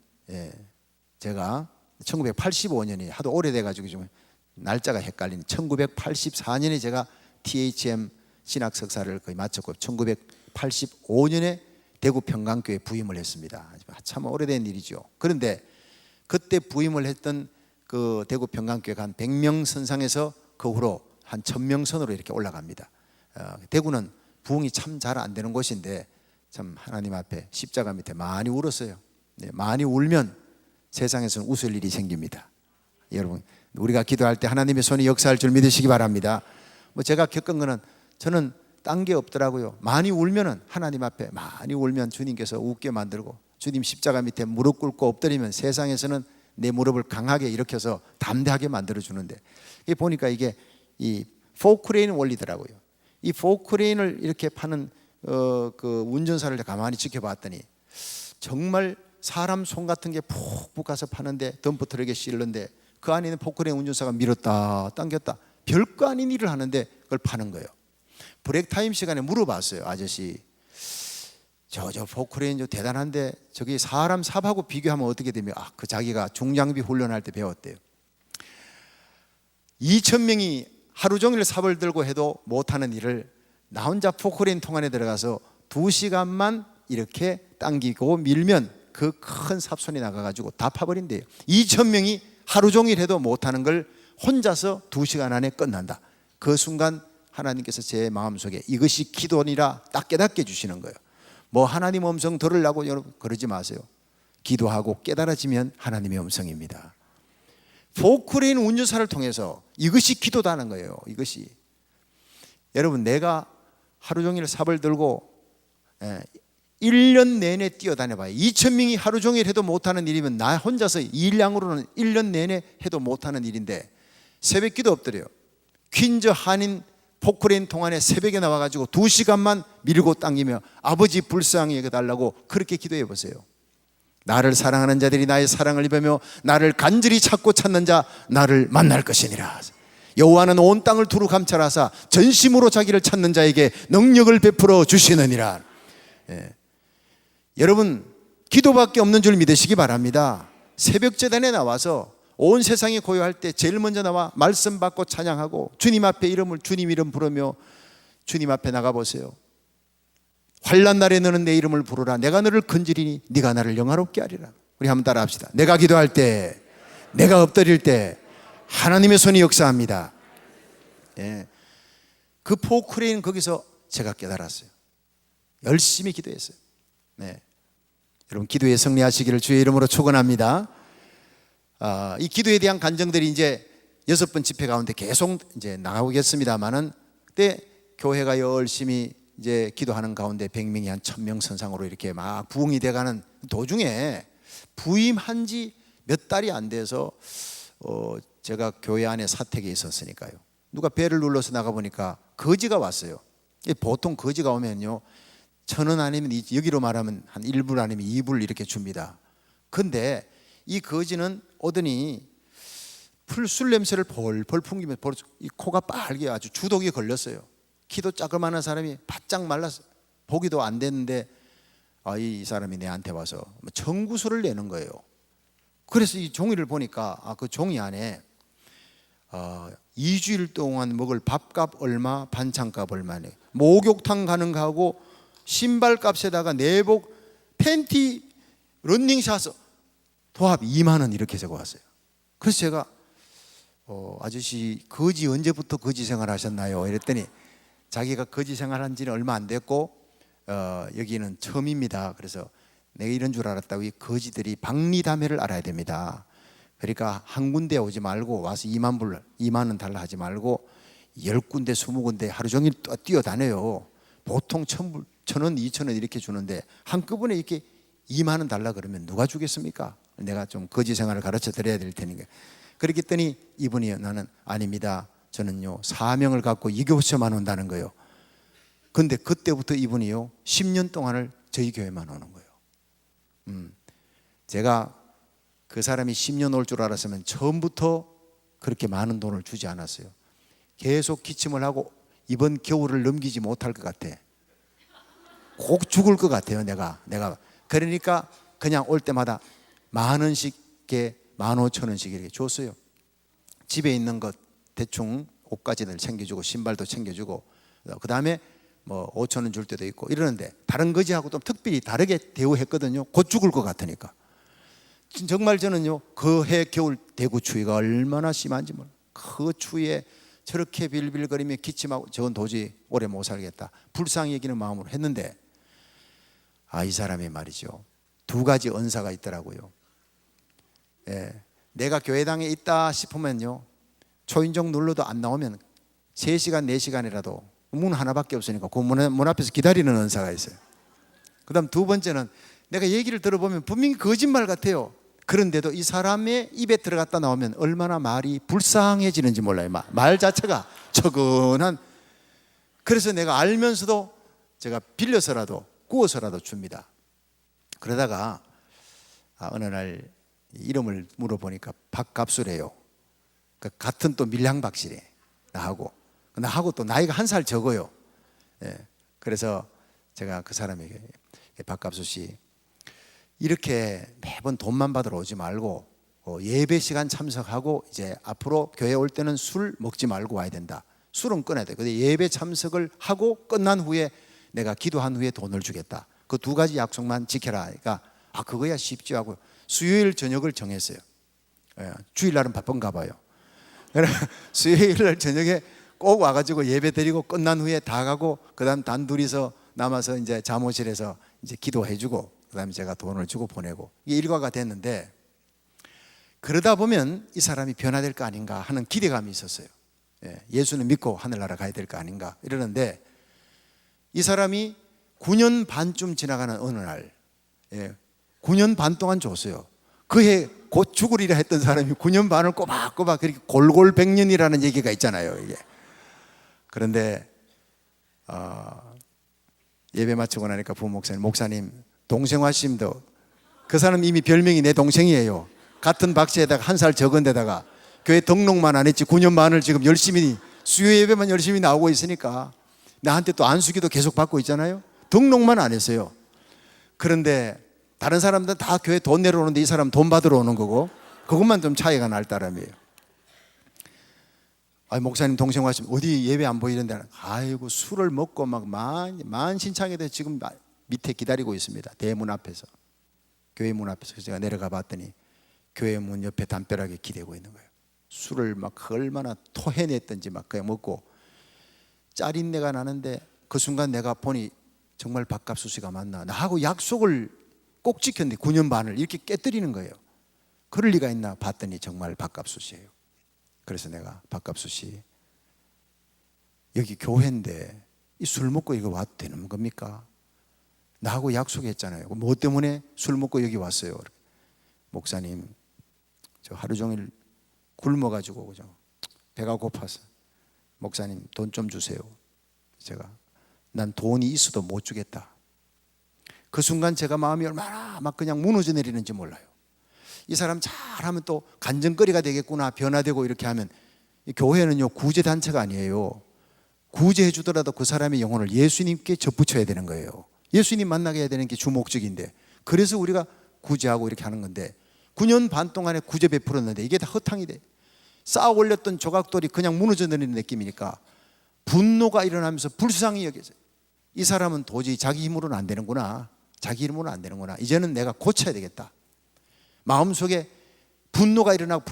B: 제가 1985년이 하도 오래돼가지고 좀 날짜가 헷갈리는 1984년에 제가 THM 신학 석사를 거의 마쳤고 1985년에 대구 평강교회 부임을 했습니다. 참 오래된 일이죠. 그런데 그때 부임을 했던 그 대구 평강교회가 한 100명 선상에서 그 후로 한 1000명 선으로 이렇게 올라갑니다. 대구는 부흥이 참 잘 안 되는 곳인데 참 하나님 앞에 십자가 밑에 많이 울었어요. 네, 많이 울면 세상에서는 웃을 일이 생깁니다. 여러분, 우리가 기도할 때 하나님의 손이 역사할 줄 믿으시기 바랍니다. 뭐 제가 겪은 거는 저는 딴 게 없더라고요. 많이 울면은 하나님 앞에 많이 울면 주님께서 웃게 만들고, 주님 십자가 밑에 무릎 꿇고 엎드리면 세상에서는 내 무릎을 강하게 일으켜서 담대하게 만들어 주는데, 이게 보니까 이게 이 포크레인 원리더라고요. 이 포크레인을 이렇게 파는 그 운전사를 가만히 지켜봤더니 정말 사람 손 같은 게 푹푹 가서 파는데, 덤프트럭에 실는데 그 안에 있는 포크레인 운전사가 밀었다 당겼다 별거 아닌 일을 하는데 그걸 파는 거예요. 브레이크 타임 시간에 물어봤어요. 아저씨, 저 포크레인 대단한데 저기 사람 삽하고 비교하면 어떻게 되며? 그 자기가 중장비 훈련할 때 배웠대요. 2,000명이 하루 종일 삽을 들고 해도 못하는 일을 나 혼자 포크레인 통 안에 들어가서 2시간만 이렇게 당기고 밀면 그 큰 삽손이 나가가지고 다 파버린대요. 2,000명이 하루 종일 해도 못하는 걸 혼자서 2시간 안에 끝난다. 그 순간 하나님께서 제 마음속에 이것이 기도니라 딱 깨닫게 해주시는 거예요. 뭐 하나님 음성 들으려고 여러분 그러지 마세요. 기도하고 깨달아지면 하나님의 음성입니다. 포크레인 운전사를 통해서 이것이 기도다는 거예요. 이것이. 여러분, 내가 하루 종일 삽을 들고 1년 내내 뛰어다녀봐요. 2,000명이 하루 종일 해도 못하는 일이면 나 혼자서 일량으로는 1년 내내 해도 못하는 일인데, 새벽 기도 엎드려요. 퀸즈 한인 포크레인 통 안에 새벽에 나와가지고 2시간만 밀고 당기며 아버지 불쌍히 여겨달라고 그렇게 기도해 보세요. 나를 사랑하는 자들이 나의 사랑을 입으며 나를 간절히 찾고 찾는 자 나를 만날 것이니라. 여호와는 온 땅을 두루 감찰하사 전심으로 자기를 찾는 자에게 능력을 베풀어 주시느니라. 여러분, 기도밖에 없는 줄 믿으시기 바랍니다. 새벽 제단에 나와서 온 세상이 고요할 때 제일 먼저 나와 말씀 받고 찬양하고 주님 앞에 주님 이름 부르며 주님 앞에 나가보세요. 환난 날에 너는 내 이름을 부르라. 내가 너를 건지리니 네가 나를 영화롭게 하리라. 우리 한번 따라합시다. 내가 기도할 때, 내가 엎드릴 때 하나님의 손이 역사합니다. 그 포크레인 거기서 제가 깨달았어요. 열심히 기도했어요. 여러분, 기도에 승리하시기를 주의 이름으로 축원합니다. 이 기도에 대한 간증들이 이제 6번 집회 가운데 계속 이제 나오겠습니다만은, 그때 교회가 열심히 이제 기도하는 가운데 100명이 한 1,000명 선상으로 이렇게 막 부흥이 돼가는 도중에 부임한 지 몇 달이 안 돼서 제가 교회 안에 사택에 있었으니까요. 누가 배를 눌러서 나가보니까 거지가 왔어요. 보통 거지가 오면요, 1,000원 아니면 여기로 말하면 한 1불 아니면 2불 이렇게 줍니다. 근데 이 거지는 오더니 술 냄새를 펄펄 풍기며 이 코가 빨개 아주 주독이 걸렸어요. 키도 작을만한 사람이 바짝 말랐어요. 보기도 안 됐는데 이 사람이 내한테 와서 청구서를 내는 거예요. 그래서 이 종이를 보니까 그 종이 안에 2주일 동안 먹을 밥값 얼마, 반찬값 얼마네, 목욕탕 가는 거하고 신발값에다가 내복, 팬티, 런닝샷 도합 2만 원 이렇게 적어왔어요. 그래서 제가 아저씨 거지 언제부터 거지 생활 하셨나요? 이랬더니 자기가 거지 생활한 지는 얼마 안 됐고 여기는 처음입니다. 그래서 내가 이런 줄 알았다고. 이 거지들이 박리담회를 알아야 됩니다. 그러니까 한 군데 오지 말고 와서 2만 원 달라 하지 말고 10군데 20군데 하루 종일 뛰어다녀요. 보통 1,000원 2,000원 이렇게 주는데 한꺼번에 이렇게 2만 원 달라 그러면 누가 주겠습니까? 내가 좀 거지 생활을 가르쳐 드려야 될 테니까. 그렇게 했더니 이분이 나는 아닙니다. 저는요 사명을 갖고 이 교회만 온다는 거예요. 근데 그때부터 이분이요 10년 동안을 저희 교회만 오는 거예요. 제가 그 사람이 10년 올 줄 알았으면 처음부터 그렇게 많은 돈을 주지 않았어요. 계속 기침을 하고 이번 겨울을 넘기지 못할 것 같아. 꼭 죽을 것 같아요. 내가 그러니까 그냥 올 때마다 10,000원씩 15,000원씩 이렇게 줬어요. 집에 있는 것 대충 옷가지들 챙겨주고 신발도 챙겨주고, 그 다음에 뭐 5,000원 줄 때도 있고 이러는데, 다른 거지하고 또 특별히 다르게 대우했거든요. 곧 죽을 것 같으니까. 정말 저는요 그 해 겨울 대구 추위가 얼마나 심한지 몰라요. 그 추위에 저렇게 빌빌거리며 기침하고 저건 도저히 오래 못 살겠다 불쌍히 여기는 마음으로 했는데, 이 사람이 말이죠, 두 가지 은사가 있더라고요. 내가 교회당에 있다 싶으면요, 초인종 눌러도 안 나오면 3시간 4시간이라도 문 하나밖에 없으니까 그 문 앞에서 기다리는 은사가 있어요. 그 다음 두 번째는 내가 얘기를 들어보면 분명히 거짓말 같아요. 그런데도 이 사람의 입에 들어갔다 나오면 얼마나 말이 불쌍해지는지 몰라요. 말 자체가 처근한. 그래서 내가 알면서도 제가 빌려서라도 구워서라도 줍니다. 그러다가 어느 날 이름을 물어보니까 박갑수래요. 같은 또 밀양박씨래. 나하고 또 나이가 1살 적어요. 그래서 제가 그 사람에게, 박갑수 씨, 이렇게 매번 돈만 받으러 오지 말고 예배 시간 참석하고 이제 앞으로 교회 올 때는 술 먹지 말고 와야 된다. 술은 끊어야 돼. 근데 예배 참석을 하고 끝난 후에 내가 기도한 후에 돈을 주겠다. 그 두 가지 약속만 지켜라. 그러니까 그거야 쉽지 하고 수요일 저녁을 정했어요. 주일날은 바쁜가 봐요. 그래서 수요일날 저녁에 꼭 와가지고 예배 드리고 끝난 후에 다 가고, 그 다음 단둘이서 남아서 이제 잠옷실에서 이제 기도해주고, 그 다음에 제가 돈을 주고 보내고, 이게 일과가 됐는데, 그러다 보면 이 사람이 변화될 거 아닌가 하는 기대감이 있었어요. 예수는 믿고 하늘나라 가야 될 거 아닌가 이러는데, 이 사람이 9년 반쯤 지나가는 어느 날, 9년 반 동안 줬어요. 그해 곧 죽으리라 했던 사람이 9년 반을 꼬박꼬박 그렇게 골골백년이라는 얘기가 있잖아요, 이게. 그런데 예배 마치고 나니까 목사님 동생화 씨도, 그 사람 이미 별명이 내 동생이에요. 같은 박씨에다가 1살 적은 데다가 교회 등록만 안 했지 9년 반을 지금 열심히 수요 예배만 열심히 나오고 있으니까 나한테 또 안수기도 계속 받고 있잖아요. 등록만 안 했어요. 그런데 다른 사람들은 다 교회 돈 내러 오는데 이 사람 돈 받으러 오는 거고, 그것만 좀 차이가 날 따름이에요. 목사님 동생 왔으면 어디 예배 안 보이는데, 아이고 술을 먹고 막 만신창에 대해 지금 밑에 기다리고 있습니다. 대문 앞에서, 교회 문 앞에서. 그래서 제가 내려가 봤더니 교회 문 옆에 담벼락에 기대고 있는 거예요. 술을 막 얼마나 토해냈던지 막 그냥 먹고 짜린내가 나는데, 그 순간 내가 보니 정말 박갑수 씨가 맞나, 나하고 약속을 꼭 지켰는데 9년 반을 이렇게 깨뜨리는 거예요. 그럴 리가 있나 봤더니 정말 박갑수 씨예요. 그래서 내가, 박갑수 씨, 여기 교회인데 이 술 먹고 이거 와도 되는 겁니까? 나하고 약속했잖아요. 뭐 때문에 술 먹고 여기 왔어요? 목사님, 저 하루 종일 굶어가지고 그죠, 배가 고파서 목사님 돈 좀 주세요. 제가, 난 돈이 있어도 못 주겠다. 그 순간 제가 마음이 얼마나 막 그냥 무너져 내리는지 몰라요. 이 사람 잘하면 또 간증거리가 되겠구나, 변화되고 이렇게 하면. 이 교회는요, 구제단체가 아니에요. 구제해 주더라도 그 사람의 영혼을 예수님께 접붙여야 되는 거예요. 예수님 만나게 해야 되는 게 주 목적인데, 그래서 우리가 구제하고 이렇게 하는 건데, 9년 반 동안에 구제 베풀었는데 이게 다 허탕이 돼. 쌓아 올렸던 조각돌이 그냥 무너져 내리는 느낌이니까 분노가 일어나면서 불쌍히 여겨져요. 이 사람은 도저히 자기 힘으로는 안 되는구나, 자기 힘으로는 안 되는구나, 이제는 내가 고쳐야 되겠다. 마음속에 분노가 일어나고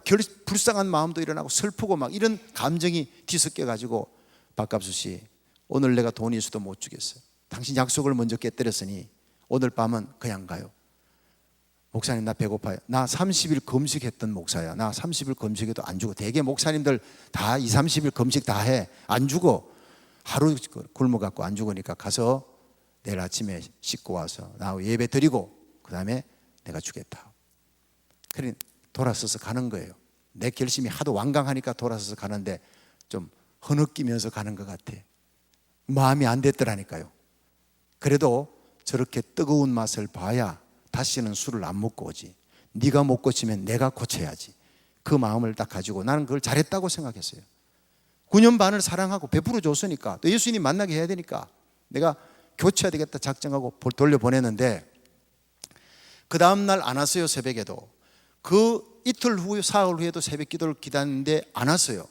B: 불쌍한 마음도 일어나고 슬프고 막 이런 감정이 뒤섞여 가지고, 박갑수 씨, 오늘 내가 돈이 있어도 못 주겠어. 당신 약속을 먼저 깨뜨렸으니 오늘 밤은 그냥 가요. 목사님, 나 배고파요. 나 30일 금식했던 목사야. 나 30일 금식해도 안 주고, 대개 목사님들 다 2, 30일 금식 다 해. 안 주고 하루 굶어갖고 안 죽으니까 가서 내일 아침에 씻고 와서 나 예배 드리고 그 다음에 내가 주겠다. 그래 돌아서서 가는 거예요. 내 결심이 하도 완강하니까 돌아서서 가는데 좀 흐느끼면서 가는 것 같아. 마음이 안 됐더라니까요. 그래도 저렇게 뜨거운 맛을 봐야 다시는 술을 안 먹고 오지. 네가 못 고치면 내가 고쳐야지. 그 마음을 딱 가지고 나는 그걸 잘했다고 생각했어요. 9년 반을 사랑하고 베풀어 줬으니까, 또 예수님 만나게 해야 되니까 내가 교체해야 되겠다 작정하고 돌려보냈는데, 그 다음날 안 왔어요. 새벽에도. 그 이틀 후, 사흘 후에도 새벽 기도를 기다렸는데 안 왔어요.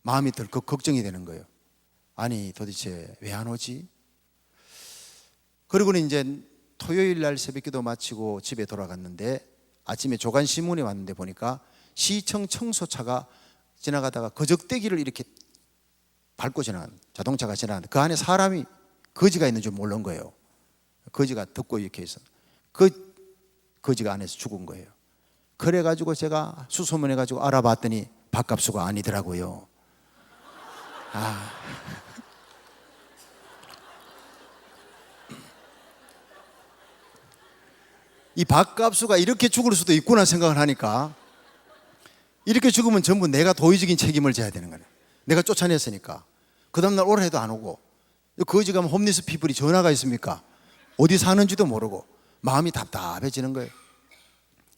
B: 마음이 덜컥 걱정이 되는 거예요. 아니 도대체 왜 안 오지? 그리고는 이제 토요일 날 새벽 기도 마치고 집에 돌아갔는데, 아침에 조간신문에 왔는데 보니까 시청 청소차가 지나가다가 거적대기를 이렇게 밟고 지나간 자동차가 지나가는데 그 안에 사람이, 거지가 있는 줄 모르는 거예요. 거지가 덮고 이렇게 해서 그 거지가 안에서 죽은 거예요. 그래가지고 제가 수소문해가지고 알아봤더니 밥값수가 아니더라고요. 이 밥값수가 이렇게 죽을 수도 있구나 생각을 하니까, 이렇게 죽으면 전부 내가 도의적인 책임을 져야 되는 거예요. 내가 쫓아냈으니까. 그 다음날 오라 해도 안 오고, 거지 가면 홈리스 피플이 전화가 있습니까? 어디 사는지도 모르고 마음이 답답해지는 거예요.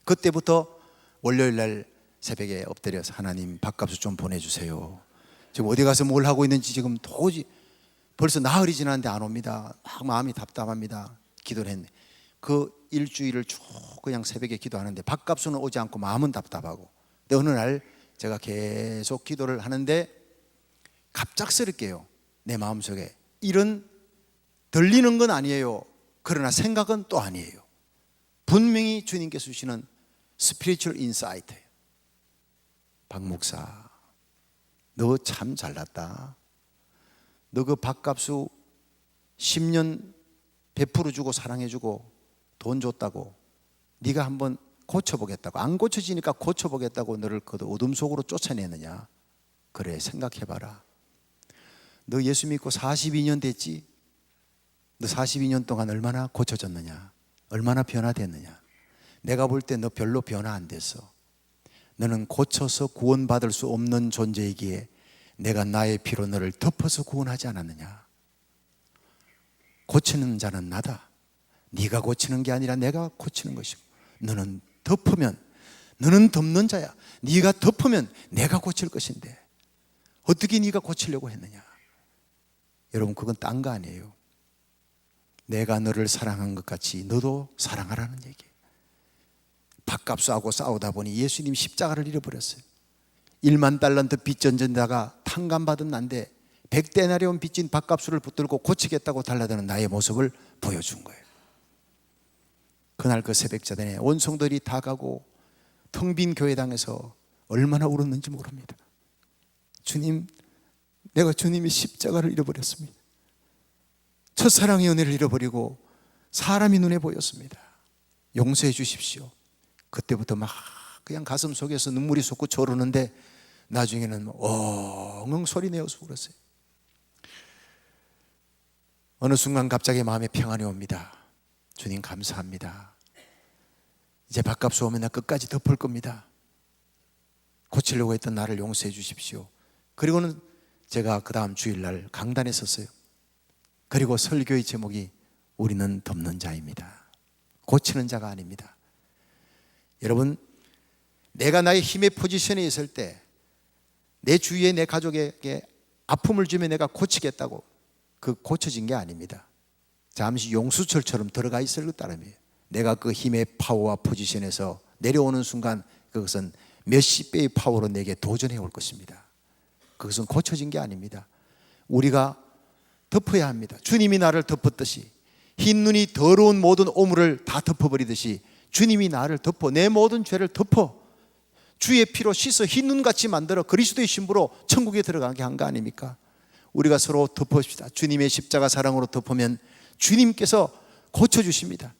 B: 그때부터 월요일날 새벽에 엎드려서 하나님 밥값을 좀 보내주세요. 지금 어디 가서 뭘 하고 있는지 지금 도저히, 벌써 나흘이 지났는데 안 옵니다. 막 마음이 답답합니다. 기도를 했네. 그 일주일을 쭉 그냥 새벽에 기도하는데 밥값은 오지 않고 마음은 답답하고, 근데 어느 날 제가 계속 기도를 하는데 갑작스럽게요, 내 마음속에 이런, 들리는 건 아니에요. 그러나 생각은 또 아니에요. 분명히 주님께서 주시는 스피리추얼 인사이트예요. 박 목사, 너 참 잘났다. 너 그 밥값수 10년 베풀어 주고 사랑해 주고 돈 줬다고, 네가 한번 고쳐보겠다고, 안 고쳐지니까 고쳐보겠다고 너를 그 어둠 속으로 쫓아내느냐. 그래, 생각해봐라. 너 예수 믿고 42년 됐지? 너 42년 동안 얼마나 고쳐졌느냐, 얼마나 변화됐느냐. 내가 볼 때 너 별로 변화 안 됐어. 너는 고쳐서 구원받을 수 없는 존재이기에 내가 나의 피로 너를 덮어서 구원하지 않았느냐. 고치는 자는 나다. 네가 고치는 게 아니라 내가 고치는 것이고, 너는 덮으면, 너는 덮는 자야. 네가 덮으면 내가 고칠 것인데 어떻게 네가 고치려고 했느냐. 여러분, 그건 딴 거 아니에요. 내가 너를 사랑한 것 같이 너도 사랑하라는 얘기예요. 밥값수하고 싸우다 보니 예수님 십자가를 잃어버렸어요. 1만 달란트 빚 전전자가 탕감받은 난데 100데나리온 빚진 밥값수를 붙들고 고치겠다고 달라드는 나의 모습을 보여준 거예요. 그날 그 새벽자단에 온 성도들이 다 가고 텅 빈 교회당에서 얼마나 울었는지 모릅니다. 주님, 내가 주님의 십자가를 잃어버렸습니다. 첫사랑의 은혜를 잃어버리고 사람이 눈에 보였습니다. 용서해 주십시오. 그때부터 막 그냥 가슴 속에서 눈물이 솟구쳐 오르는데 나중에는 엉엉 소리 내어서 울었어요. 어느 순간 갑자기 마음에 평안이 옵니다. 주님 감사합니다. 이제 밥값수 오면 나 끝까지 덮을 겁니다. 고치려고 했던 나를 용서해 주십시오. 그리고는 제가 그 다음 주일날 강단에 섰어요. 그리고 설교의 제목이 우리는 덮는 자입니다. 고치는 자가 아닙니다. 여러분, 내가 나의 힘의 포지션에 있을 때 내 주위에 내 가족에게 아픔을 주면 내가 고치겠다고, 그 고쳐진 게 아닙니다. 잠시 용수철처럼 들어가 있을 것 따름이에요. 내가 그 힘의 파워와 포지션에서 내려오는 순간 그것은 몇십 배의 파워로 내게 도전해 올 것입니다. 그것은 고쳐진 게 아닙니다. 우리가 덮어야 합니다. 주님이 나를 덮었듯이, 흰 눈이 더러운 모든 오물을 다 덮어버리듯이 주님이 나를 덮어, 내 모든 죄를 덮어 주의 피로 씻어 흰 눈같이 만들어 그리스도의 신부로 천국에 들어가게 한 거 아닙니까? 우리가 서로 덮읍시다. 주님의 십자가 사랑으로 덮으면 주님께서 고쳐주십니다.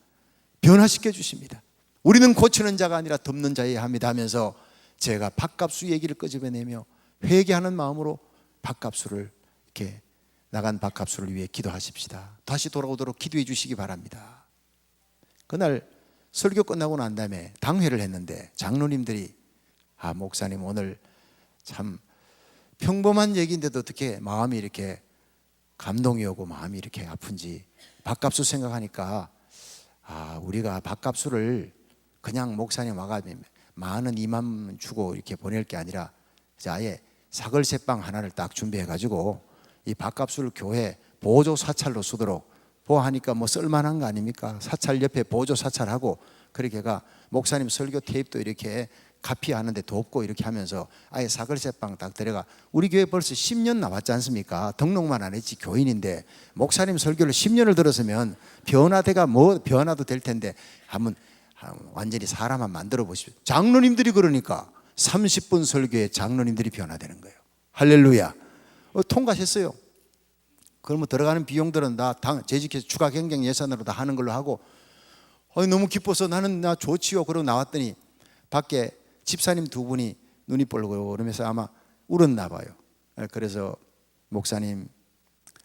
B: 변화시켜 주십니다. 우리는 고치는 자가 아니라 덮는 자여야 합니다 하면서 제가 밥값수 얘기를 끄집어내며 회개하는 마음으로 밥값수를, 이렇게 나간 밥값수를 위해 기도하십시다. 다시 돌아오도록 기도해 주시기 바랍니다. 그날 설교 끝나고 난 다음에 당회를 했는데 장로님들이 목사님 오늘 참 평범한 얘기인데도 어떻게 마음이 이렇게 감동이 오고 마음이 이렇게 아픈지, 밥값수 생각하니까 우리가 밥값수를 그냥 목사님 와가지고 많은 2만 주고 이렇게 보낼 게 아니라 아예 사글세빵 하나를 딱 준비해가지고 이 밥값수를 교회 보조 사찰로 쓰도록 보하니까 뭐 쓸만한 거 아닙니까? 사찰 옆에 보조 사찰하고, 그렇게 가 목사님 설교 테이프도 이렇게 카피하는데 돕고 이렇게 하면서 아예 사글세빵 딱 들어가. 우리 교회 벌써 10년 나왔지 않습니까? 등록만 안 했지 교인인데 목사님 설교를 10년을 들었으면 변화대가 뭐 변화도 될 텐데 한번 완전히 사람 한번 만들어 보십시오. 장로님들이 그러니까 30분 설교에 장로님들이 변화되는 거예요. 할렐루야. 통과했어요. 그러면 들어가는 비용들은 다 재직해서 추가 경쟁 예산으로 다 하는 걸로 하고, 너무 기뻐서 나는 나 좋지요. 그러고 나왔더니 밖에 집사님 두 분이 눈이 뻘고 그러면서 아마 울었나 봐요. 그래서 목사님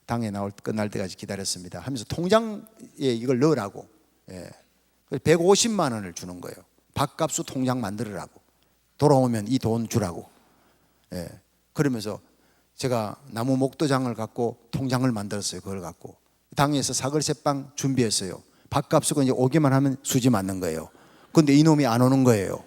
B: 당에 끝날 때까지 기다렸습니다 하면서 통장에 이걸 넣으라고 150만 원을 주는 거예요. 밥값수 통장 만들으라고, 돌아오면 이 돈 주라고. 그러면서 제가 나무 목도장을 갖고 통장을 만들었어요. 그걸 갖고 당에서 사글세빵 준비했어요. 밥값수가 이제 오기만 하면 수지 맞는 거예요. 근데 이놈이 안 오는 거예요.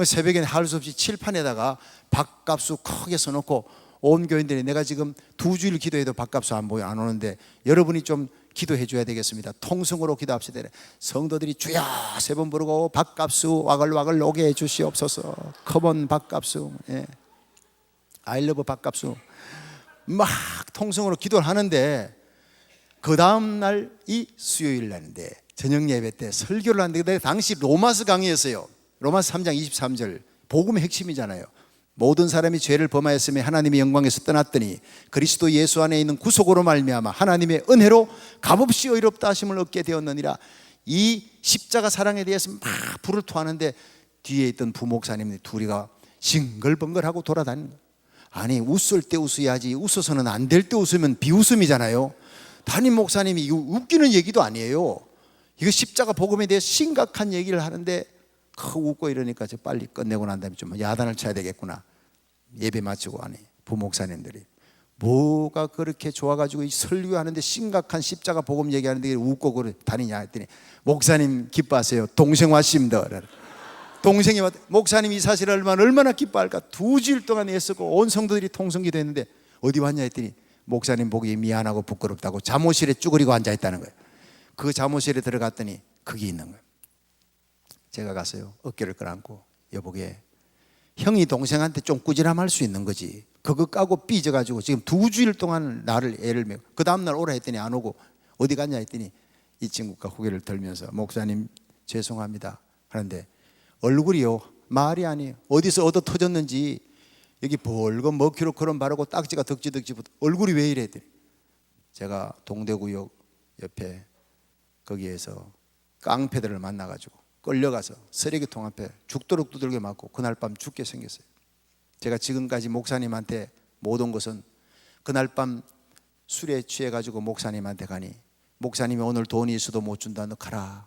B: 새벽에 할 수 없이 칠판에다가 밥값수 크게 써놓고 온 교인들이 내가 지금 2주일 기도해도 밥값수 안 오는데 여러분이 좀 기도해 줘야 되겠습니다. 통성으로 기도합시다. 성도들이 주여 3번 부르고 밥값수 와글와글 오게 해 주시옵소서. 컴온 밥값수, I love 밥값수. 막 통성으로 기도를 하는데 그 다음 날 이 수요일 날인데 저녁 예배 때 설교를 하는데 당시 로마서 강의였어요. 로마서 3장 23절 복음의 핵심이잖아요. 모든 사람이 죄를 범하였으며 하나님의 영광에서 떠났더니 그리스도 예수 안에 있는 구속으로 말미암아 하나님의 은혜로 값없이 의롭다 하심을 얻게 되었느니라. 이 십자가 사랑에 대해서 막 불을 토하는데 뒤에 있던 부목사님 둘이가 싱글벙글하고 돌아다니는 거예요. 아니 웃을 때 웃어야지, 웃어서는 안 될 때 웃으면 비웃음이잖아요. 담임 목사님이 이거 웃기는 얘기도 아니에요. 이거 십자가 복음에 대해 심각한 얘기를 하는데 웃고 이러니까 저 빨리 끝내고 난 다음에 좀 야단을 쳐야 되겠구나. 예배 마치고 하니 부목사님들이 뭐가 그렇게 좋아가지고 설교하는데 심각한 십자가 복음 얘기하는데 웃고 그래 다니냐 했더니 목사님 기뻐하세요. 동생 왔습니다. 동생이 왔. 목사님 이 사실을 얼마나 기뻐할까. 2주일 동안 애쓰고 온 성도들이 통성기도 했는데 어디 왔냐 했더니 목사님 보기 미안하고 부끄럽다고 잠옷실에 쭈그리고 앉아있다는 거예요. 그 잠옷실에 들어갔더니 거기 있는 거예요. 제가 갔어요. 어깨를 끌안고 여보게, 형이 동생한테 좀 꾸지람할 수 있는 거지. 그거 까고 삐져가지고 지금 2주일 동안 나를 애를 메고 그 다음날 오라 했더니 안 오고 어디 갔냐 했더니 이 친구가 고개를 들면서 목사님 죄송합니다 하는데 얼굴이요 말이 아니에요. 어디서 얻어 터졌는지 여기 벌금 먹기로 그런 바르고 딱지가 덕지덕지 붙어. 얼굴이 왜 이래 했더니 제가 동대구역 옆에 거기에서 깡패들을 만나가지고 끌려가서 쓰레기통 앞에 죽도록 두들겨 맞고 그날 밤 죽게 생겼어요. 제가 지금까지 목사님한테 못 온 것은 그날 밤 술에 취해가지고 목사님한테 가니 목사님이 오늘 돈이 있어도 못 준다, 너 가라,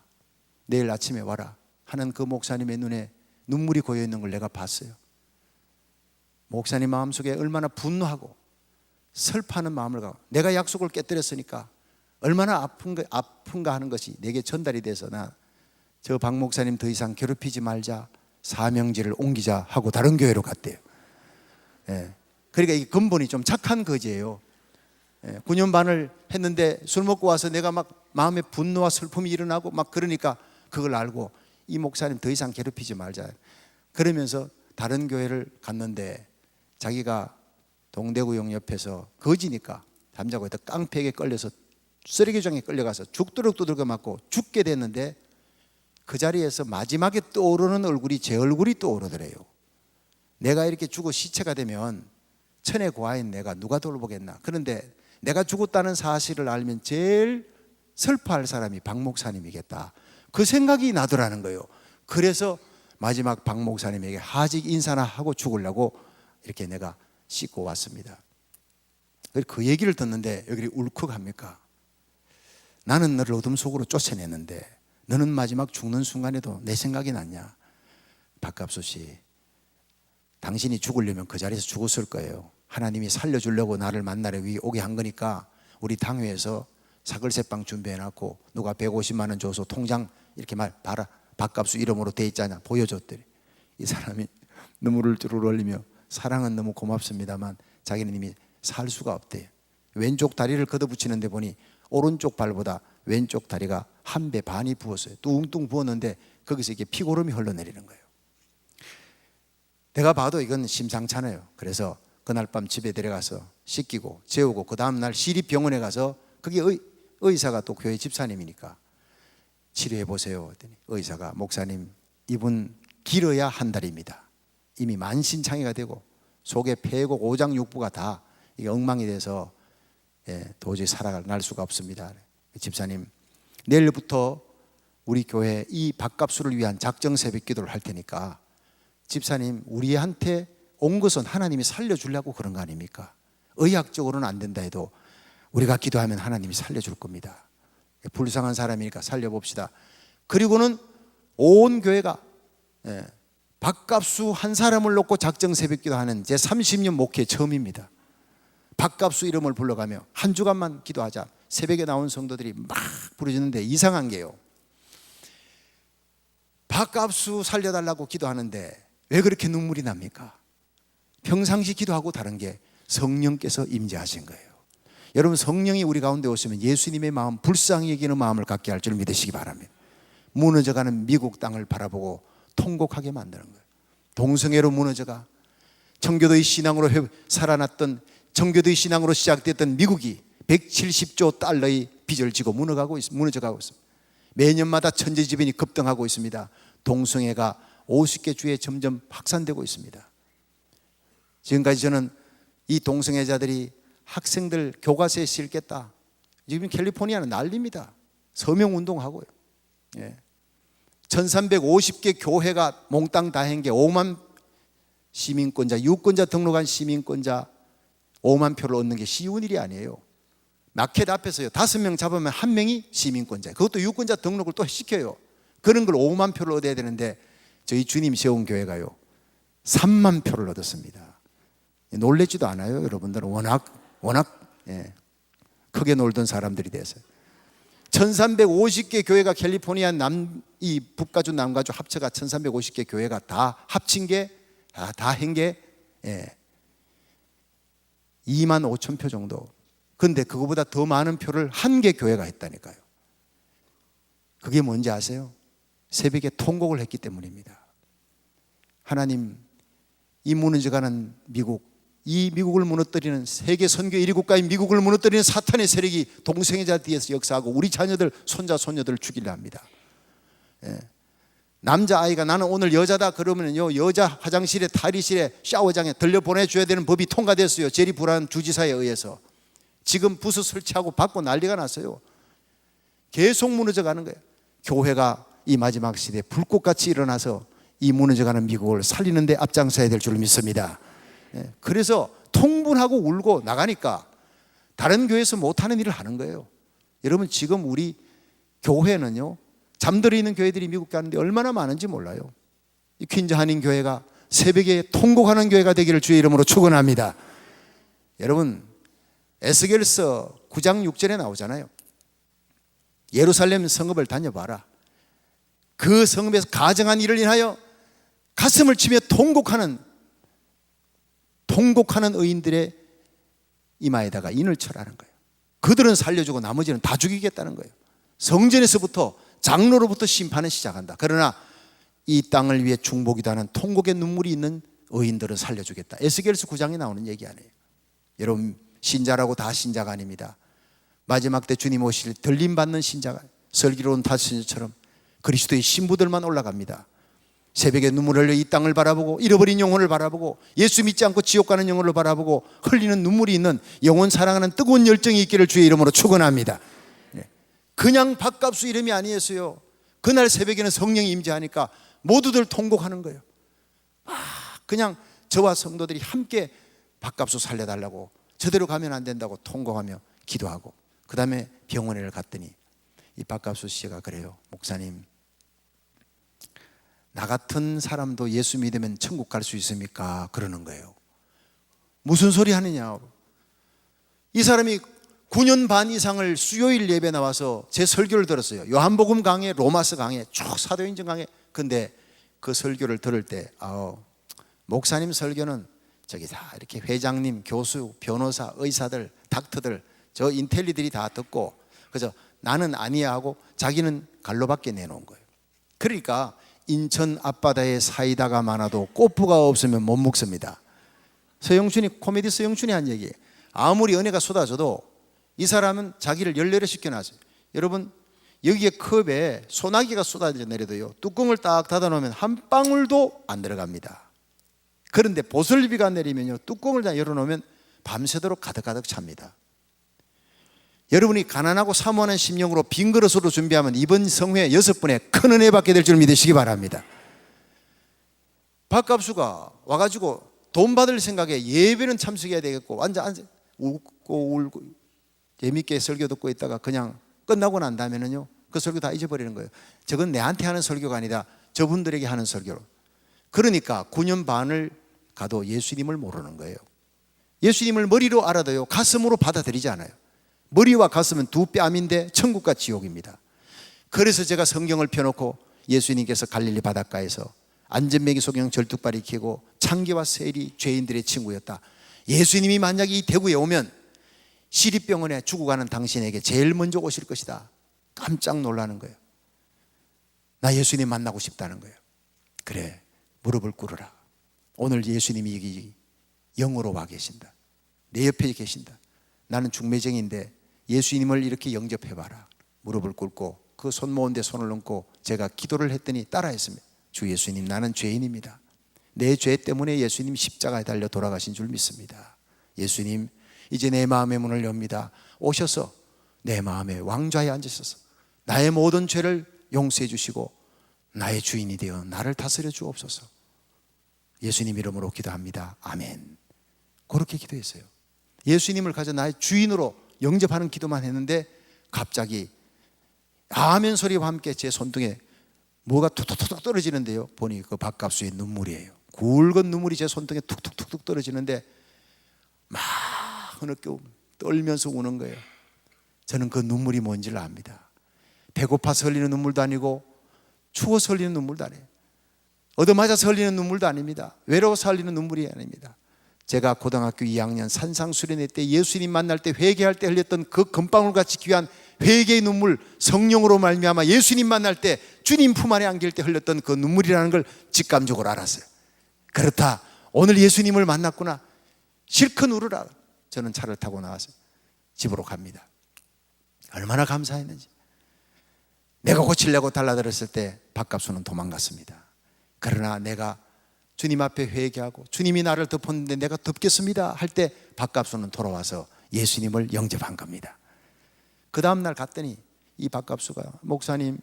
B: 내일 아침에 와라 하는 그 목사님의 눈에 눈물이 고여있는 걸 내가 봤어요. 목사님 마음속에 얼마나 분노하고 슬퍼하는 마음을 갖고 내가 약속을 깨뜨렸으니까 얼마나 아픈가 하는 것이 내게 전달이 돼서 나 저 박 목사님 더 이상 괴롭히지 말자, 사명지를 옮기자 하고 다른 교회로 갔대요. 그러니까 이 근본이 좀 착한 거지예요. 9년 반을 했는데 술 먹고 와서 내가 막 마음에 분노와 슬픔이 일어나고 막 그러니까 그걸 알고 이 목사님 더 이상 괴롭히지 말자 그러면서 다른 교회를 갔는데 자기가 동대구역 옆에서 거지니까 잠자고 있다 깡패에게 끌려서 쓰레기장에 끌려가서 죽도록 두들겨 맞고 죽게 됐는데 그 자리에서 마지막에 떠오르는 얼굴이 제 얼굴이 떠오르더래요. 내가 이렇게 죽어 시체가 되면 천의 고아인 내가 누가 돌보겠나. 그런데 내가 죽었다는 사실을 알면 제일 슬퍼할 사람이 박 목사님이겠다. 그 생각이 나더라는 거예요. 그래서 마지막 박 목사님에게 하직 인사나 하고 죽으려고 이렇게 내가 씻고 왔습니다. 그 얘기를 듣는데 여기 울컥합니까? 나는 너를 어둠 속으로 쫓아냈는데 너는 마지막 죽는 순간에도 내 생각이 났냐? 박갑수 씨, 당신이 죽으려면 그 자리에서 죽었을 거예요. 하나님이 살려주려고 나를 만나러 여기 오게 한 거니까 우리 당회에서 사글세빵 준비해놨고 누가 150만 원 줘서 통장 이렇게 봐라, 박갑수 이름으로 돼 있잖아 보여줬더니 이 사람이 눈물을 쭈르르 흘리며 사랑은 너무 고맙습니다만 자기는 이미 살 수가 없대요. 왼쪽 다리를 걷어붙이는데 보니 오른쪽 발보다 왼쪽 다리가 1배 반이 부었어요. 뚱뚱 부었는데 거기서 이게 피고름이 흘러내리는 거예요. 내가 봐도 이건 심상찮아요. 그래서 그날 밤 집에 데려가서 씻기고 재우고 그 다음날 시립병원에 가서 거기 의사가 또 교회 집사님이니까 치료해 보세요 했더니 의사가 목사님 이분 길어야 한 달입니다. 이미 만신창이가 되고 속에 폐고 오장육부가 다 이게 엉망이 돼서 도저히 살아날 수가 없습니다. 집사님, 내일부터 우리 교회 이 밥값수를 위한 작정 새벽 기도를 할 테니까 집사님, 우리한테 온 것은 하나님이 살려주려고 그런 거 아닙니까? 의학적으로는 안 된다 해도 우리가 기도하면 하나님이 살려줄 겁니다. 불쌍한 사람이니까 살려봅시다. 그리고는 온 교회가 밥값수 한 사람을 놓고 작정 새벽 기도하는 제 30년 목회 처음입니다. 밥값수 이름을 불러가며 한 주간만 기도하자. 새벽에 나온 성도들이 막 부르짖는데 이상한 게요, 밥값수 살려달라고 기도하는데 왜 그렇게 눈물이 납니까? 평상시 기도하고 다른 게 성령께서 임재하신 거예요. 여러분, 성령이 우리 가운데 오시면 예수님의 마음, 불쌍히 여기는 마음을 갖게 할 줄 믿으시기 바랍니다. 무너져가는 미국 땅을 바라보고 통곡하게 만드는 거예요. 동성애로 무너져가 청교도의 신앙으로 살아났던, 청교도의 신앙으로 시작됐던 미국이 170조 달러의 빚을 지고 무너져가고 있습니다. 매년마다 천재지변이 급등하고 있습니다. 동성애가 50개 주에 점점 확산되고 있습니다. 지금까지 저는 이 동성애자들이 학생들 교과서에 실겠다, 지금 캘리포니아는 난립니다. 서명운동하고요. 1350개 교회가 몽땅 다 한 게 5만 시민권자, 유권자 등록한 시민권자 5만 표를 얻는 게 쉬운 일이 아니에요. 마켓 앞에서요, 5명 잡으면 1명이 시민권자예요. 그것도 유권자 등록을 또 시켜요. 그런 걸 5만 표를 얻어야 되는데 저희 주님 세운 교회가요 3만 표를 얻었습니다. 놀랬지도 않아요. 여러분들은 워낙 크게 놀던 사람들이 돼서 1350개 교회가 캘리포니아 이 북가주 남가주 합쳐가 1350개 교회가 다 합친 게 다 한 게 2만 5천 표 정도. 근데 그거보다 더 많은 표를 한 개 교회가 했다니까요. 그게 뭔지 아세요? 새벽에 통곡을 했기 때문입니다. 하나님, 이 무너져가는 미국, 이 미국을 무너뜨리는 세계 선교 1위 국가인 미국을 무너뜨리는 사탄의 세력이 동성애자 뒤에서 역사하고 우리 자녀들, 손자, 손녀들을 죽이려 합니다. 남자아이가 나는 오늘 여자다 그러면요, 여자 화장실에, 탈의실에, 샤워장에 들려보내줘야 되는 법이 통과됐어요. 제리 브라운 주지사에 의해서. 지금 부스 설치하고 받고 난리가 났어요. 계속 무너져가는 거예요. 교회가 이 마지막 시대에 불꽃같이 일어나서 이 무너져가는 미국을 살리는 데 앞장서야 될 줄 믿습니다. 그래서 통분하고 울고 나가니까 다른 교회에서 못하는 일을 하는 거예요. 여러분, 지금 우리 교회는요, 잠들어 있는 교회들이 미국 가는데 얼마나 많은지 몰라요. 이 퀸즈 한인 교회가 새벽에 통곡하는 교회가 되기를 주의 이름으로 축원합니다. 여러분, 에스겔서 9장 6절에 나오잖아요. 예루살렘 성읍을 다녀봐라. 그 성읍에서 가정한 일을 인하여 가슴을 치며 통곡하는 의인들의 이마에다가 인을 쳐라는 거예요. 그들은 살려주고 나머지는 다 죽이겠다는 거예요. 성전에서부터, 장로로부터 심판을 시작한다. 그러나 이 땅을 위해 중보기도 하는 통곡의 눈물이 있는 의인들은 살려주겠다. 에스겔서 9장에 나오는 얘기 아니에요. 여러분, 신자라고 다 신자가 아닙니다. 마지막 때 주님 오실 들림받는 신자가 슬기로운 다신처럼 그리스도의 신부들만 올라갑니다. 새벽에 눈물을 흘려 이 땅을 바라보고 잃어버린 영혼을 바라보고 예수 믿지 않고 지옥 가는 영혼을 바라보고 흘리는 눈물이 있는 영혼 사랑하는 뜨거운 열정이 있기를 주의 이름으로 축원합니다. 그냥 밥값수 이름이 아니었어요. 그날 새벽에는 성령이 임재하니까 모두들 통곡하는 거예요. 그냥 저와 성도들이 함께 밥값수 살려달라고, 저대로 가면 안 된다고 통곡하며 기도하고, 그 다음에 병원에 갔더니 이 밥값수 씨가 그래요. 목사님, 나 같은 사람도 예수 믿으면 천국 갈 수 있습니까? 그러는 거예요. 무슨 소리 하느냐. 이 사람이 9년 반 이상을 수요일 예배 나와서 제 설교를 들었어요. 요한복음 강해, 로마서 강해, 쭉 사도행전 강해. 근데 그 설교를 들을 때 목사님 설교는 저기 다 이렇게 회장님, 교수, 변호사, 의사들, 닥터들, 저 인텔리들이 다 듣고, 그래서 나는 아니야 하고 자기는 갈로밖에 내놓은 거예요. 그러니까 인천 앞바다에 사이다가 많아도 꽃부가 없으면 못 먹습니다. 서영춘이, 코미디 서영춘이 한 얘기예요. 아무리 은혜가 쏟아져도 이 사람은 자기를 열렬히 시켜놨어요. 여러분, 여기에 컵에 소나기가 쏟아져 내려도요, 뚜껑을 딱 닫아놓으면 한 방울도 안 들어갑니다. 그런데 보슬비가 내리면요, 뚜껑을 다 열어놓으면 밤새도록 가득가득 찹니다. 여러분이 가난하고 사모하는 심령으로 빈 그릇으로 준비하면 이번 성회 6분에 큰 은혜 받게 될 줄 믿으시기 바랍니다. 밥값수가 와가지고 돈 받을 생각에 예배는 참석해야 되겠고 앉아 웃고 울고 재밌게 설교 듣고 있다가 그냥 끝나고 난 다음에는요, 그 설교 다 잊어버리는 거예요. 저건 내한테 하는 설교가 아니라 저분들에게 하는 설교로. 그러니까 9년 반을 가도 예수님을 모르는 거예요. 예수님을 머리로 알아도요, 가슴으로 받아들이지 않아요. 머리와 가슴은 두 뺨인데 천국과 지옥입니다. 그래서 제가 성경을 펴놓고 예수님께서 갈릴리 바닷가에서 안전뱅이 소경 절뚝발이 키고 창기와 세리 죄인들의 친구였다. 예수님이 만약에 이 대구에 오면 시립병원에 죽어가는 당신에게 제일 먼저 오실 것이다. 깜짝 놀라는 거예요. 나 예수님 만나고 싶다는 거예요. 그래, 무릎을 꿇으라. 오늘 예수님이 여기 영으로 와 계신다. 내 옆에 계신다. 나는 중매쟁인데 예수님을 이렇게 영접해봐라. 무릎을 꿇고 그 손 모은데 손을 얹고 제가 기도를 했더니 따라했습니다. 주 예수님, 나는 죄인입니다. 내 죄 때문에 예수님 십자가에 달려 돌아가신 줄 믿습니다. 예수님, 이제 내 마음의 문을 엽니다. 오셔서 내 마음의 왕좌에 앉으셔서 나의 모든 죄를 용서해 주시고 나의 주인이 되어 나를 다스려 주옵소서. 예수님 이름으로 기도합니다. 아멘. 그렇게 기도했어요. 예수님을 가져 나의 주인으로 영접하는 기도만 했는데 갑자기 아멘 소리와 함께 제 손등에 뭐가 툭툭툭 떨어지는데요, 보니 그 밥값수의 눈물이에요. 굵은 눈물이 제 손등에 툭툭툭 떨어지는데 막 흐느껴 떨면서 우는 거예요. 저는 그 눈물이 뭔지를 압니다. 배고파서 흘리는 눈물도 아니고 추워서 흘리는 눈물도 아니에요. 얻어맞아서 흘리는 눈물도 아닙니다. 외로워서 흘리는 눈물이 아닙니다. 제가 고등학교 2학년 산상수련회 때 예수님 만날 때 회개할 때 흘렸던 그 금방울같이 귀한 회개의 눈물, 성령으로 말미암아 예수님 만날 때 주님 품 안에 안길 때 흘렸던 그 눈물이라는 걸 직감적으로 알았어요. 그렇다, 오늘 예수님을 만났구나, 실컷 울으라. 저는 차를 타고 나와서 집으로 갑니다. 얼마나 감사했는지. 내가 고치려고 달라들었을 때 밥값수는 도망갔습니다. 그러나 내가 주님 앞에 회개하고 주님이 나를 덮었는데 내가 덮겠습니다 할 때 밥값수는 돌아와서 예수님을 영접한 겁니다. 그 다음날 갔더니 이 밥값수가, 목사님,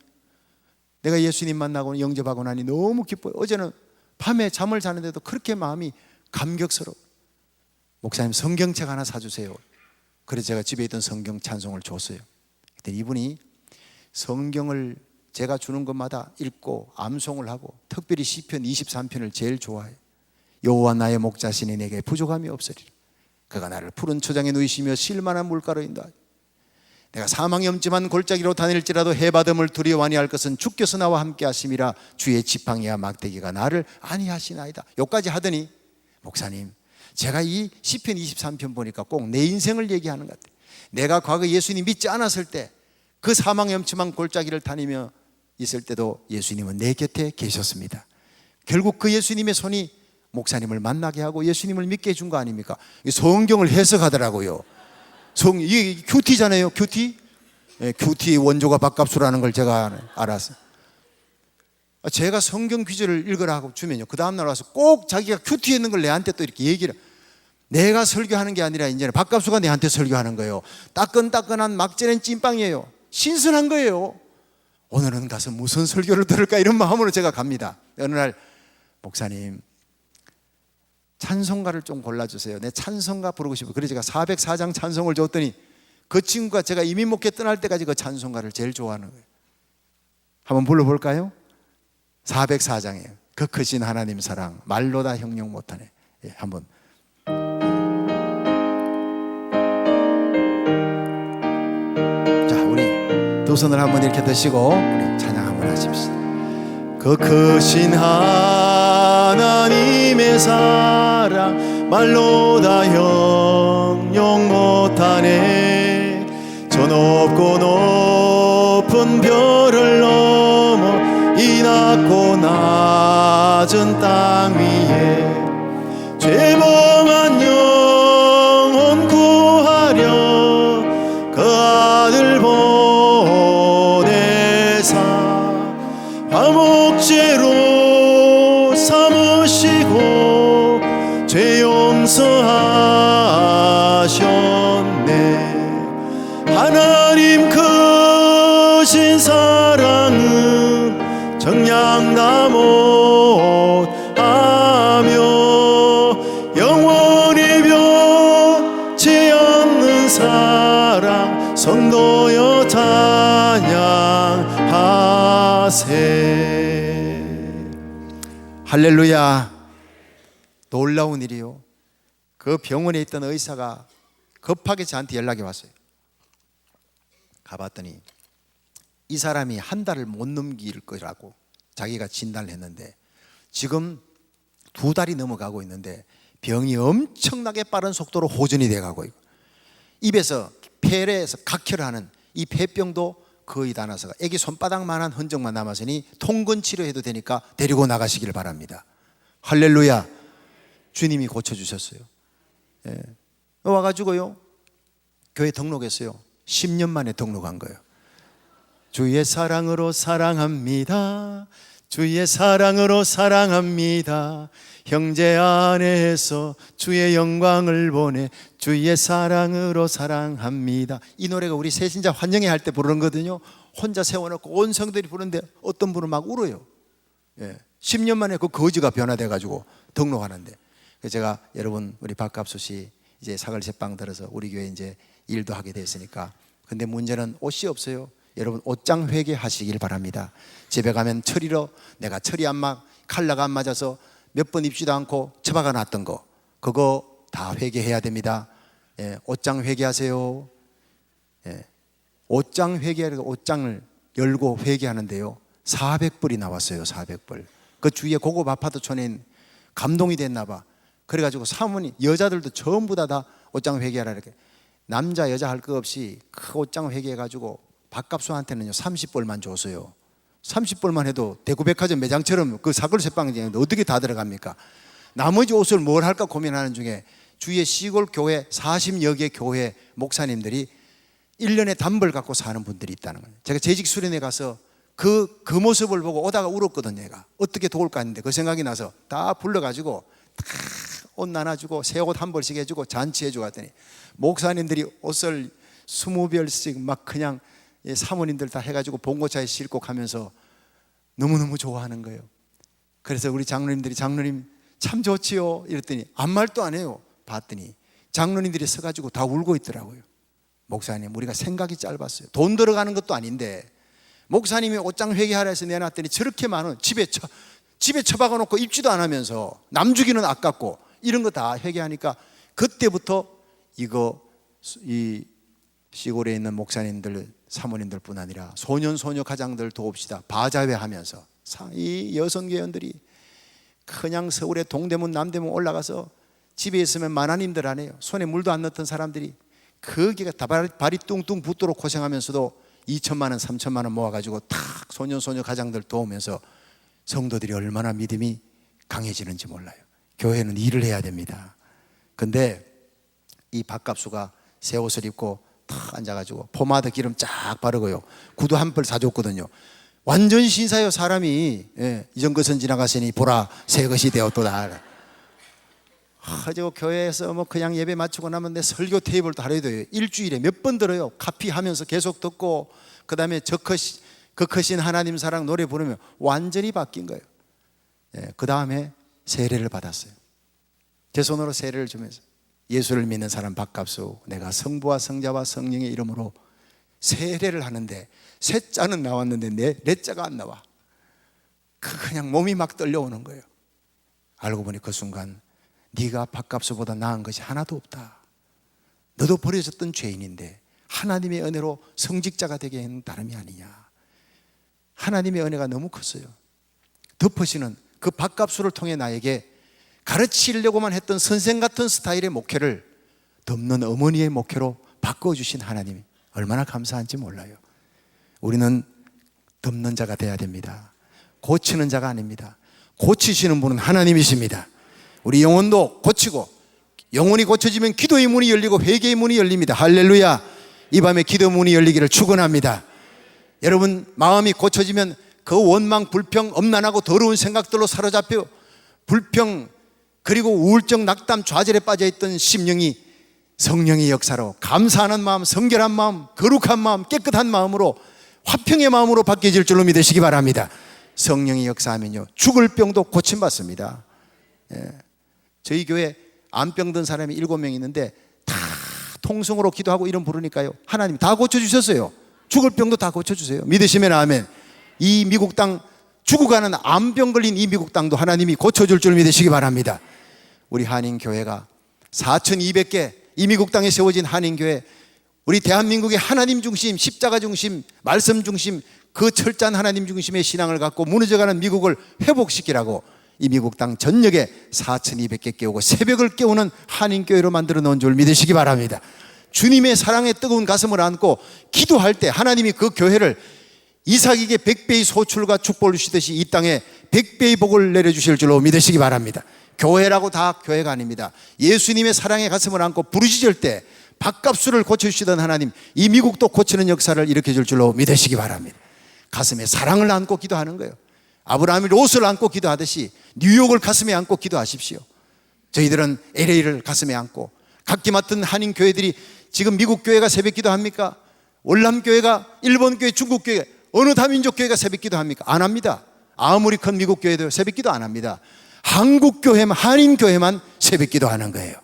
B: 내가 예수님 만나고 영접하고 나니 너무 기뻐요. 어제는 밤에 잠을 자는데도 그렇게 마음이 감격스러워. 목사님, 성경책 하나 사주세요. 그래서 제가 집에 있던 성경 찬송을 줬어요. 그때 이분이 성경을 제가 주는 것마다 읽고 암송을 하고 특별히 시편 23편을 제일 좋아해요. 여호와 나의 목자시니 내게 부족함이 없으리라. 그가 나를 푸른 초장에 누이시며 실만한 물가로 인도하리. 내가 사망이 엄침한 골짜기로 다닐지라도 해바듬을 두려워하니 할 것은 주께서 나와 함께 하심이라. 주의 지팡이와 막대기가 나를 안위하시나이다. 여기까지 하더니, 목사님, 제가 이 시편 23편 보니까 꼭 내 인생을 얘기하는 것 같아요. 내가 과거 예수님 믿지 않았을 때 그 사망이 엄침한 골짜기를 다니며 있을 때도 예수님은 내 곁에 계셨습니다. 결국 그 예수님의 손이 목사님을 만나게 하고 예수님을 믿게 해준 거 아닙니까? 성경을 해석하더라고요. 이게 큐티잖아요. 큐티? 네, 큐티 원조가 밥값수라는 걸 제가 알았어요. 제가 성경 퀴즈를 읽으라 하고 주면요, 그 다음날 와서 꼭 자기가 큐티에 있는 걸 내한테 또 이렇게 얘기를. 내가 설교하는 게 아니라 이제는 밥값수가 내한테 설교하는 거예요. 따끈따끈한 막지는 찐빵이에요. 신선한 거예요. 오늘은 가서 무슨 설교를 들을까 이런 마음으로 제가 갑니다. 어느 날, 목사님, 찬송가를 좀 골라주세요. 내 찬송가 부르고 싶어요. 그래서 제가 404장 찬송을 줬더니 그 친구가 제가 이민 목회 떠날 때까지 그 찬송가를 제일 좋아하는 거예요. 한번 불러볼까요? 404장이에요. 그 크신 하나님 사랑 말로 다 형용 못하네. 예, 한번. 자, 우리 두 손을 한번 이렇게 드시고 우리 찬양 한번 하십시다. 그 크신 하나님의 사랑 말로 다 형용 못하네. 저 높고 높은 별을 넘어 이 낮고 낮은 땅 위에 죄범한 영혼 구하려 그 아들 보내사 화목제로 삼으시고 죄 용서하셨네. 하나님의 사랑 못하며 영원히 변치 않는 사랑 성도여 찬양하세. 할렐루야. 놀라운 일이요. 그 병원에 있던 의사가 급하게 저한테 연락이 왔어요. 가봤더니 이 사람이 한 달을 못 넘길 거라고 자기가 진단을 했는데 지금 2달이 넘어가고 있는데 병이 엄청나게 빠른 속도로 호전이 돼가고 있고 입에서 폐에서 각혈을 하는 이 폐병도 거의 다 나서가 애기 손바닥만한 흔적만 남았으니 통근 치료해도 되니까 데리고 나가시길 바랍니다. 할렐루야. 주님이 고쳐주셨어요. 예. 와가지고요 교회 등록했어요. 10년 만에 등록한 거예요. 주의 사랑으로 사랑합니다. 주의 사랑으로 사랑합니다. 형제 안에서 주의 영광을 보내 주의 사랑으로 사랑합니다. 이 노래가 우리 새신자 환영회 할 때 부르는 거거든요. 혼자 세워놓고 온 성들이 부르는데 어떤 분은 막 울어요. 예. 10년 만에 그 거지가 변화돼 가지고 등록하는데 그래서 제가 여러분 우리 박갑수 씨 이제 사글세빵 들어서 우리 교회 이제 일도 하게 됐으니까 근데 문제는 옷이 없어요. 여러분 옷장 회개하시길 바랍니다. 집에 가면 처리로 내가 처리 안 막 칼라가 안 맞아서 몇 번 입지도 않고 처박아 놨던 거 그거 다 회개해야 됩니다. 예, 옷장 회개하세요. 예, 옷장 회개하려고 옷장을 열고 회개하는데요 400불이 나왔어요. 400불. 그 주위에 고급 아파트촌에 감동이 됐나 봐. 그래가지고 사모님 여자들도 전부 다 옷장 회개하라 이렇게 남자 여자 할 거 없이 그 옷장 회개해가지고 박갑수한테는요 30불만 줬어요. 30불만 해도 대구백화점 매장처럼 그 사글세빵에 어떻게 다 들어갑니까? 나머지 옷을 뭘 할까 고민하는 중에 주위에 시골 교회 40여 개 교회 목사님들이 1년에 담벌 갖고 사는 분들이 있다는 거예요. 제가 재직 수련회 가서 그 모습을 보고 오다가 울었거든요. 얘가 어떻게 도울까 했는데 그 생각이 나서 다 불러가지고 다 옷 나눠주고 새 옷 한 벌씩 해주고 잔치해주고 했더니 목사님들이 옷을 20벌씩 막 그냥 사모님들 다 해가지고 봉고차에 싣고 가면서 너무너무 좋아하는 거예요. 그래서 우리 장로님들이 장로님 참 좋지요 이랬더니 아무 말도 안 해요. 봤더니 장로님들이 서가지고 다 울고 있더라고요. 목사님 우리가 생각이 짧았어요. 돈 들어가는 것도 아닌데 목사님이 옷장 회개하라 해서 내놨더니 저렇게 많은 집에 처박아 놓고 입지도 안 하면서 남 주기는 아깝고 이런 거 다 회개하니까 그때부터 이 시골에 있는 목사님들 사모님들 뿐 아니라 소년 소녀 가장들 도웁시다 바자회 하면서 이 여성교연들이 그냥 서울의 동대문 남대문 올라가서 집에 있으면 만화님들 안 해요. 손에 물도 안 넣던 사람들이 거기가 다 발이 뚱뚱 붙도록 고생하면서도 2천만 원 3천만 원 모아가지고 탁 소년 소녀 가장들 도우면서 성도들이 얼마나 믿음이 강해지는지 몰라요. 교회는 일을 해야 됩니다. 근데 이 박갑수가 새 옷을 입고 탁 앉아가지고 포마드 기름 쫙 바르고요 구두 한 벌 사줬거든요. 완전 신사요 사람이. 예, 이전 것은 지나갔으니 보라 새 것이 되었도다. 가지고 교회에서 뭐 그냥 예배 마치고 나면 내 설교 테이블도 하려야 돼요. 일주일에 몇 번 들어요. 카피하면서 계속 듣고 그 다음에 그 크신 하나님 사랑 노래 부르면 완전히 바뀐 거예요. 예, 그 다음에 세례를 받았어요. 제 손으로 세례를 주면서 예수를 믿는 사람 박갑수 내가 성부와 성자와 성령의 이름으로 세례를 하는데 세 자는 나왔는데 네 자가 안 나와. 그냥 몸이 막 떨려오는 거예요. 알고 보니 그 순간 네가 박갑수보다 나은 것이 하나도 없다. 너도 버려졌던 죄인인데 하나님의 은혜로 성직자가 되게 한 다름이 아니냐. 하나님의 은혜가 너무 컸어요. 덮으시는 그 박갑수를 통해 나에게 가르치려고만 했던 선생 같은 스타일의 목회를 덮는 어머니의 목회로 바꿔주신 하나님이 얼마나 감사한지 몰라요. 우리는 덮는 자가 돼야 됩니다. 고치는 자가 아닙니다. 고치시는 분은 하나님이십니다. 우리 영혼도 고치고 영혼이 고쳐지면 기도의 문이 열리고 회개의 문이 열립니다. 할렐루야. 이 밤에 기도 문이 열리기를 축원합니다. 여러분 마음이 고쳐지면 그 원망, 불평, 엄난하고 더러운 생각들로 사로잡혀 불평 그리고 우울증, 낙담, 좌절에 빠져있던 심령이 성령의 역사로 감사하는 마음, 성결한 마음, 거룩한 마음, 깨끗한 마음으로 화평의 마음으로 바뀌어질 줄로 믿으시기 바랍니다. 성령이 역사하면요 죽을 병도 고침받습니다. 저희 교회 암병 든 사람이 7명 있는데 다 통성으로 기도하고 이름 부르니까요 하나님 다 고쳐주셨어요. 죽을 병도 다 고쳐주세요. 믿으시면 아멘. 이 미국 땅 죽어가는 암병 걸린 이 미국 땅도 하나님이 고쳐줄 줄 믿으시기 바랍니다. 우리 한인교회가 4,200개 이 미국 땅에 세워진 한인교회, 우리 대한민국의 하나님 중심, 십자가 중심, 말씀 중심, 그 철저한 하나님 중심의 신앙을 갖고 무너져가는 미국을 회복시키라고 이 미국 땅 전역에 4,200개 깨우고 새벽을 깨우는 한인교회로 만들어 놓은 줄 믿으시기 바랍니다. 주님의 사랑에 뜨거운 가슴을 안고 기도할 때 하나님이 그 교회를 이삭에게 100배의 소출과 축복을 주시듯이 이 땅에 100배의 복을 내려주실 줄로 믿으시기 바랍니다. 교회라고 다 교회가 아닙니다. 예수님의 사랑의 가슴을 안고 부르짖을 때 밥값술을 고쳐주시던 하나님, 이 미국도 고치는 역사를 일으켜 줄 줄로 믿으시기 바랍니다. 가슴에 사랑을 안고 기도하는 거예요. 아브라함이 롯을 안고 기도하듯이 뉴욕을 가슴에 안고 기도하십시오. 저희들은 LA를 가슴에 안고, 각기 맡은 한인 교회들이 지금 미국 교회가 새벽 기도합니까? 월남 교회가, 일본 교회, 중국 교회, 어느 다민족 교회가 새벽 기도합니까? 안 합니다. 아무리 큰 미국 교회도 새벽 기도 안 합니다. 한국 교회만, 한인 교회만 새벽 기도하는 거예요.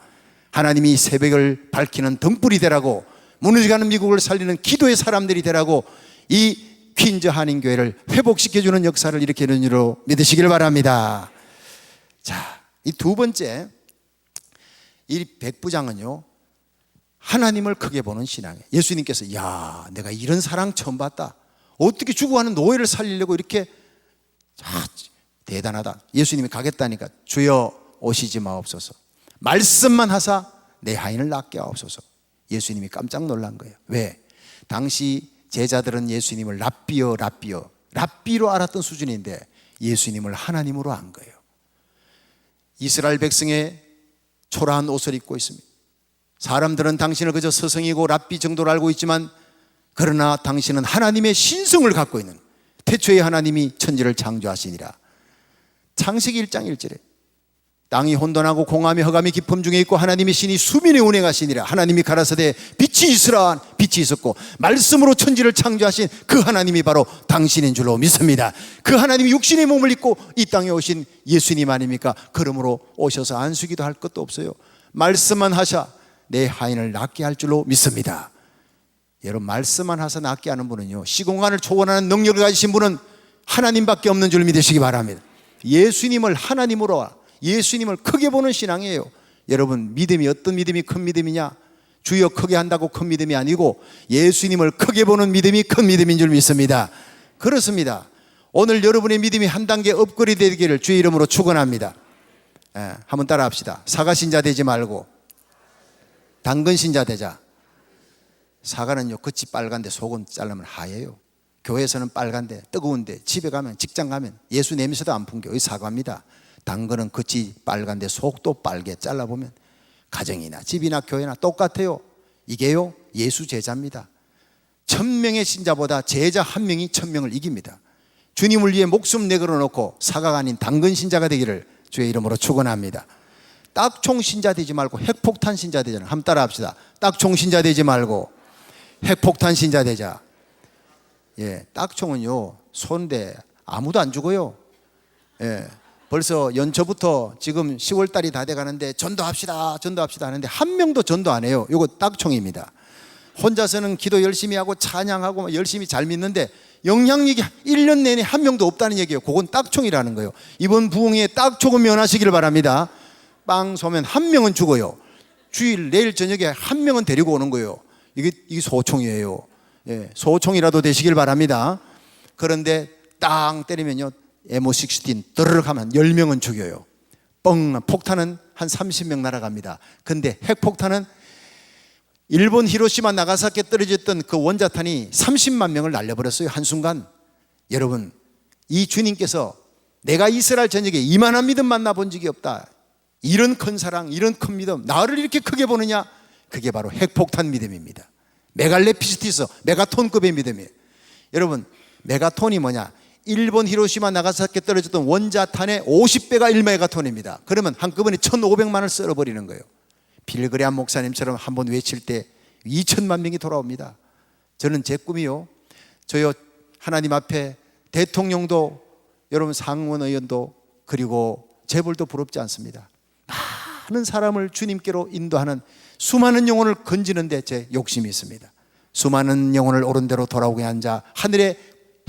B: 하나님이 새벽을 밝히는 등불이 되라고, 무너져가는 미국을 살리는 기도의 사람들이 되라고 이 퀸즈 한인 교회를 회복시켜주는 역사를 일으키는 줄로 믿으시길 바랍니다. 자, 이 두 번째, 이 백부장은요 하나님을 크게 보는 신앙이에요. 예수님께서 야, 내가 이런 사랑 처음 봤다. 어떻게 죽어가는 노예를 살리려고 이렇게 대단하다. 예수님이 가겠다니까 주여 오시지 마옵소서. 말씀만 하사 내 하인을 낫게 하옵소서. 예수님이 깜짝 놀란 거예요. 왜? 당시 제자들은 예수님을 랍비로 알았던 수준인데 예수님을 하나님으로 안 거예요. 이스라엘 백성의 초라한 옷을 입고 있습니다. 사람들은 당신을 그저 스승이고 랍비 정도로 알고 있지만, 그러나 당신은 하나님의 신성을 갖고 있는, 태초에 하나님이 천지를 창조하시니라. 창세기 1장 1절에 땅이 혼돈하고 공함이 허감이 깊음 중에 있고 하나님의 신이 수면에 운행하시니라. 하나님이 가라사대 빛이 있으라, 빛이 있었고 말씀으로 천지를 창조하신 그 하나님이 바로 당신인 줄로 믿습니다. 그 하나님이 육신의 몸을 입고 이 땅에 오신 예수님 아닙니까? 그러므로 오셔서 안수기도 할 것도 없어요. 말씀만 하셔 내 하인을 낫게 할 줄로 믿습니다. 여러분, 말씀만 하셔 낫게 하는 분은요, 시공간을 초월하는 능력을 가지신 분은 하나님밖에 없는 줄 믿으시기 바랍니다. 예수님을 하나님으로, 예수님을 크게 보는 신앙이에요. 여러분, 믿음이 어떤 믿음이 큰 믿음이냐? 주여 크게 한다고 큰 믿음이 아니고 예수님을 크게 보는 믿음이 큰 믿음인 줄 믿습니다. 그렇습니다. 오늘 여러분의 믿음이 한 단계 업그레이드 되기를 주의 이름으로 축원합니다. 한번 따라 합시다. 사과신자 되지 말고 당근신자 되자. 사과는요 겉이 빨간데 속은 자르면 하얘요. 교회에서는 빨간데 뜨거운데 집에 가면, 직장 가면 예수 냄새도 안 풍겨. 이 사과입니다. 당근은 겉이 빨간데 속도 빨개. 잘라보면 가정이나 집이나 교회나 똑같아요. 이게요 예수 제자입니다. 1000명의 신자보다 제자 1명이 1000명을 이깁니다. 주님을 위해 목숨 내걸어 놓고 사과가 아닌 당근 신자가 되기를 주의 이름으로 축원합니다. 딱총 신자 되지 말고 핵폭탄 신자 되자. 한번 따라 합시다. 딱총 신자 되지 말고 핵폭탄 신자 되자. 딱총은요 손대 아무도 안 죽어요. 벌써 연초부터 지금 10월 달이 다 돼가는데 전도합시다 하는데 한 명도 전도 안 해요. 이거 딱총입니다. 혼자서는 기도 열심히 하고 찬양하고 열심히 잘 믿는데 영향력이 1년 내내 한 명도 없다는 얘기예요. 그건 딱총이라는 거예요. 이번 부흥에 딱총은 면하시기를 바랍니다. 빵 쏘면 한 명은 죽어요. 주일 내일 저녁에 한 명은 데리고 오는 거예요. 이게 소총이에요. 소총이라도 되시길 바랍니다. 그런데 땅 때리면요 M16 드르륵 하면 10명은 죽여요. 뻥, 폭탄은 한 30명 날아갑니다. 근데 핵폭탄은 일본 히로시마 나가사키에 떨어졌던 그 원자탄이 30만 명을 날려버렸어요. 한순간. 여러분, 이 주님께서 내가 이스라엘 전역에 이만한 믿음 만나본 적이 없다. 이런 큰 사랑, 이런 큰 믿음, 나를 이렇게 크게 보느냐? 그게 바로 핵폭탄 믿음입니다. 메갈레피스티스, 메가톤급의 믿음이에요. 여러분, 메가톤이 뭐냐? 일본 히로시마 나가사키에 떨어졌던 원자탄의 50배가 1메가톤입니다. 그러면 한꺼번에 1500만을 썰어버리는 거예요. 빌그레암 목사님처럼 한번 외칠 때 2000만 명이 돌아옵니다. 저는 제 꿈이요, 저요 하나님 앞에 대통령도 여러분 상원 의원도 그리고 재벌도 부럽지 않습니다. 많은 사람을 주님께로 인도하는 수많은 영혼을 건지는데 제 욕심이 있습니다. 수많은 영혼을 옳은 대로 돌아오게 한 자 하늘의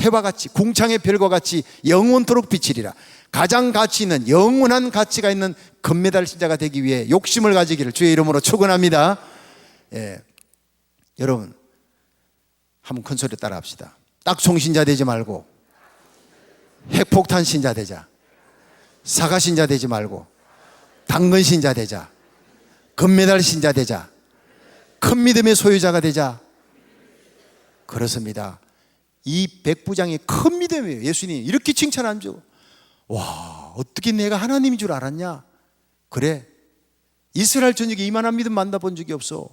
B: 해와 같이 궁창의 별과 같이 영원토록 비치리라. 가장 가치 있는 영원한 가치가 있는 금메달 신자가 되기 위해 욕심을 가지기를 주의 이름으로 축원합니다. 예. 여러분 한번 큰 소리 따라 합시다. 딱총 신자 되지 말고 핵폭탄 신자 되자. 사과 신자 되지 말고 당근 신자 되자. 금메달 신자 되자. 큰 믿음의 소유자가 되자. 그렇습니다. 이 백부장이 큰 믿음이에요. 예수님이 이렇게 칭찬한 줄. 와, 어떻게 내가 하나님인 줄 알았냐? 그래, 이스라엘 전역에 이만한 믿음 만나본 적이 없어.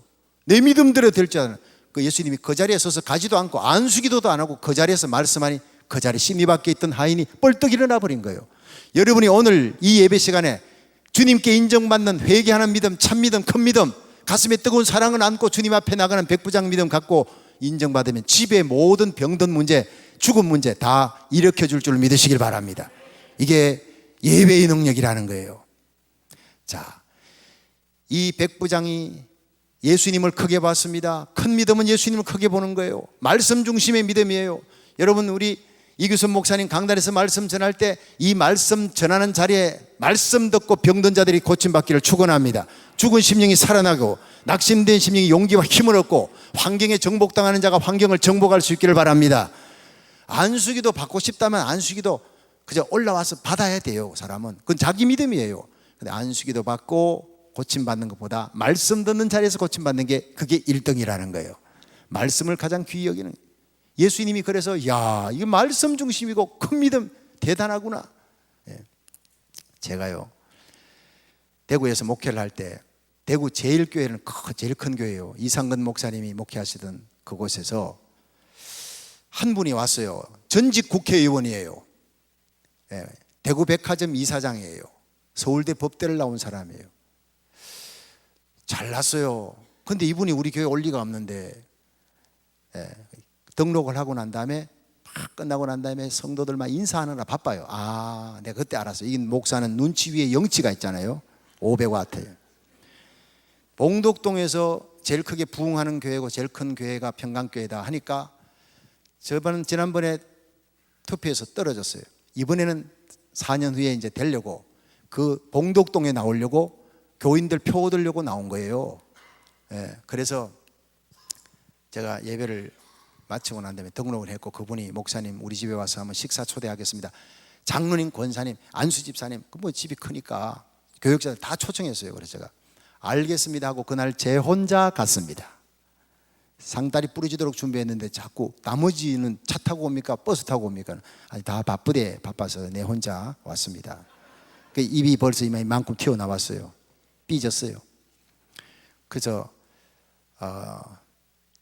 B: 내 믿음대로 될 줄 알아. 그 예수님이 그 자리에 서서 가지도 않고 안수기도도 안 하고 그 자리에서 말씀하니 그 자리 심리 밖에 있던 하인이 뻘떡 일어나 버린 거예요. 여러분이 오늘 이 예배 시간에 주님께 인정받는 회개하는 믿음, 참 믿음, 큰 믿음, 가슴에 뜨거운 사랑을 안고 주님 앞에 나가는 백부장 믿음 갖고 인정받으면 집의 모든 병든 문제, 죽은 문제 다 일으켜 줄 믿으시길 바랍니다. 이게 예배의 능력이라는 거예요. 자, 이 백부장이 예수님을 크게 봤습니다. 큰 믿음은 예수님을 크게 보는 거예요. 말씀 중심의 믿음이에요. 여러분, 우리 이규선 목사님 강단에서 말씀 전할 때 이 말씀 전하는 자리에 말씀 듣고 병든 자들이 고침받기를 축원합니다. 죽은 심령이 살아나고 낙심된 심령이 용기와 힘을 얻고 환경에 정복당하는 자가 환경을 정복할 수 있기를 바랍니다. 안수기도 받고 싶다면 안수기도 그저 올라와서 받아야 돼요. 사람은 그건 자기 믿음이에요. 근데 안수기도 받고 고침받는 것보다 말씀 듣는 자리에서 고침받는 게 그게 1등이라는 거예요. 말씀을 가장 귀히 여기는. 예수님이 그래서 야, 이거 말씀 중심이고 큰 믿음 대단하구나. 예. 제가요 대구에서 목회를 할 때 대구 제일교회는 제일 큰 교회예요. 이상근 목사님이 목회하시던 그곳에서 한 분이 왔어요. 전직 국회의원이에요. 예. 대구 백화점 이사장이에요. 서울대 법대를 나온 사람이에요. 잘났어요. 근데 이분이 우리 교회 올 리가 없는데, 예. 등록을 하고 난 다음에 막 끝나고 난 다음에 성도들만 인사하느라 바빠요. 아, 내가 그때 알았어요. 이 목사는 눈치 위에 영치가 있잖아요. 500와트예요. 봉독동에서 제일 크게 부흥하는 교회고 제일 큰 교회가 평강교회다 하니까 지난번에 투표에서 떨어졌어요. 이번에는 4년 후에 이제 되려고 그 봉독동에 나오려고 교인들 표 얻으려고 나온 거예요. 예, 그래서 제가 예배를 마치고 난 다음에 등록을 했고 그분이 목사님 우리 집에 와서 한번 식사 초대하겠습니다. 장로님, 권사님, 안수집사님, 그 뭐 집이 크니까 교역자들 다 초청했어요. 그래서 제가 알겠습니다 하고 그날 제 혼자 갔습니다. 상다리 부러지도록 준비했는데 자꾸 나머지는 차 타고 옵니까? 버스 타고 옵니까? 아니 다 바빠서 내 혼자 왔습니다. 그 입이 벌써 이만큼 튀어나왔어요. 삐졌어요. 그래서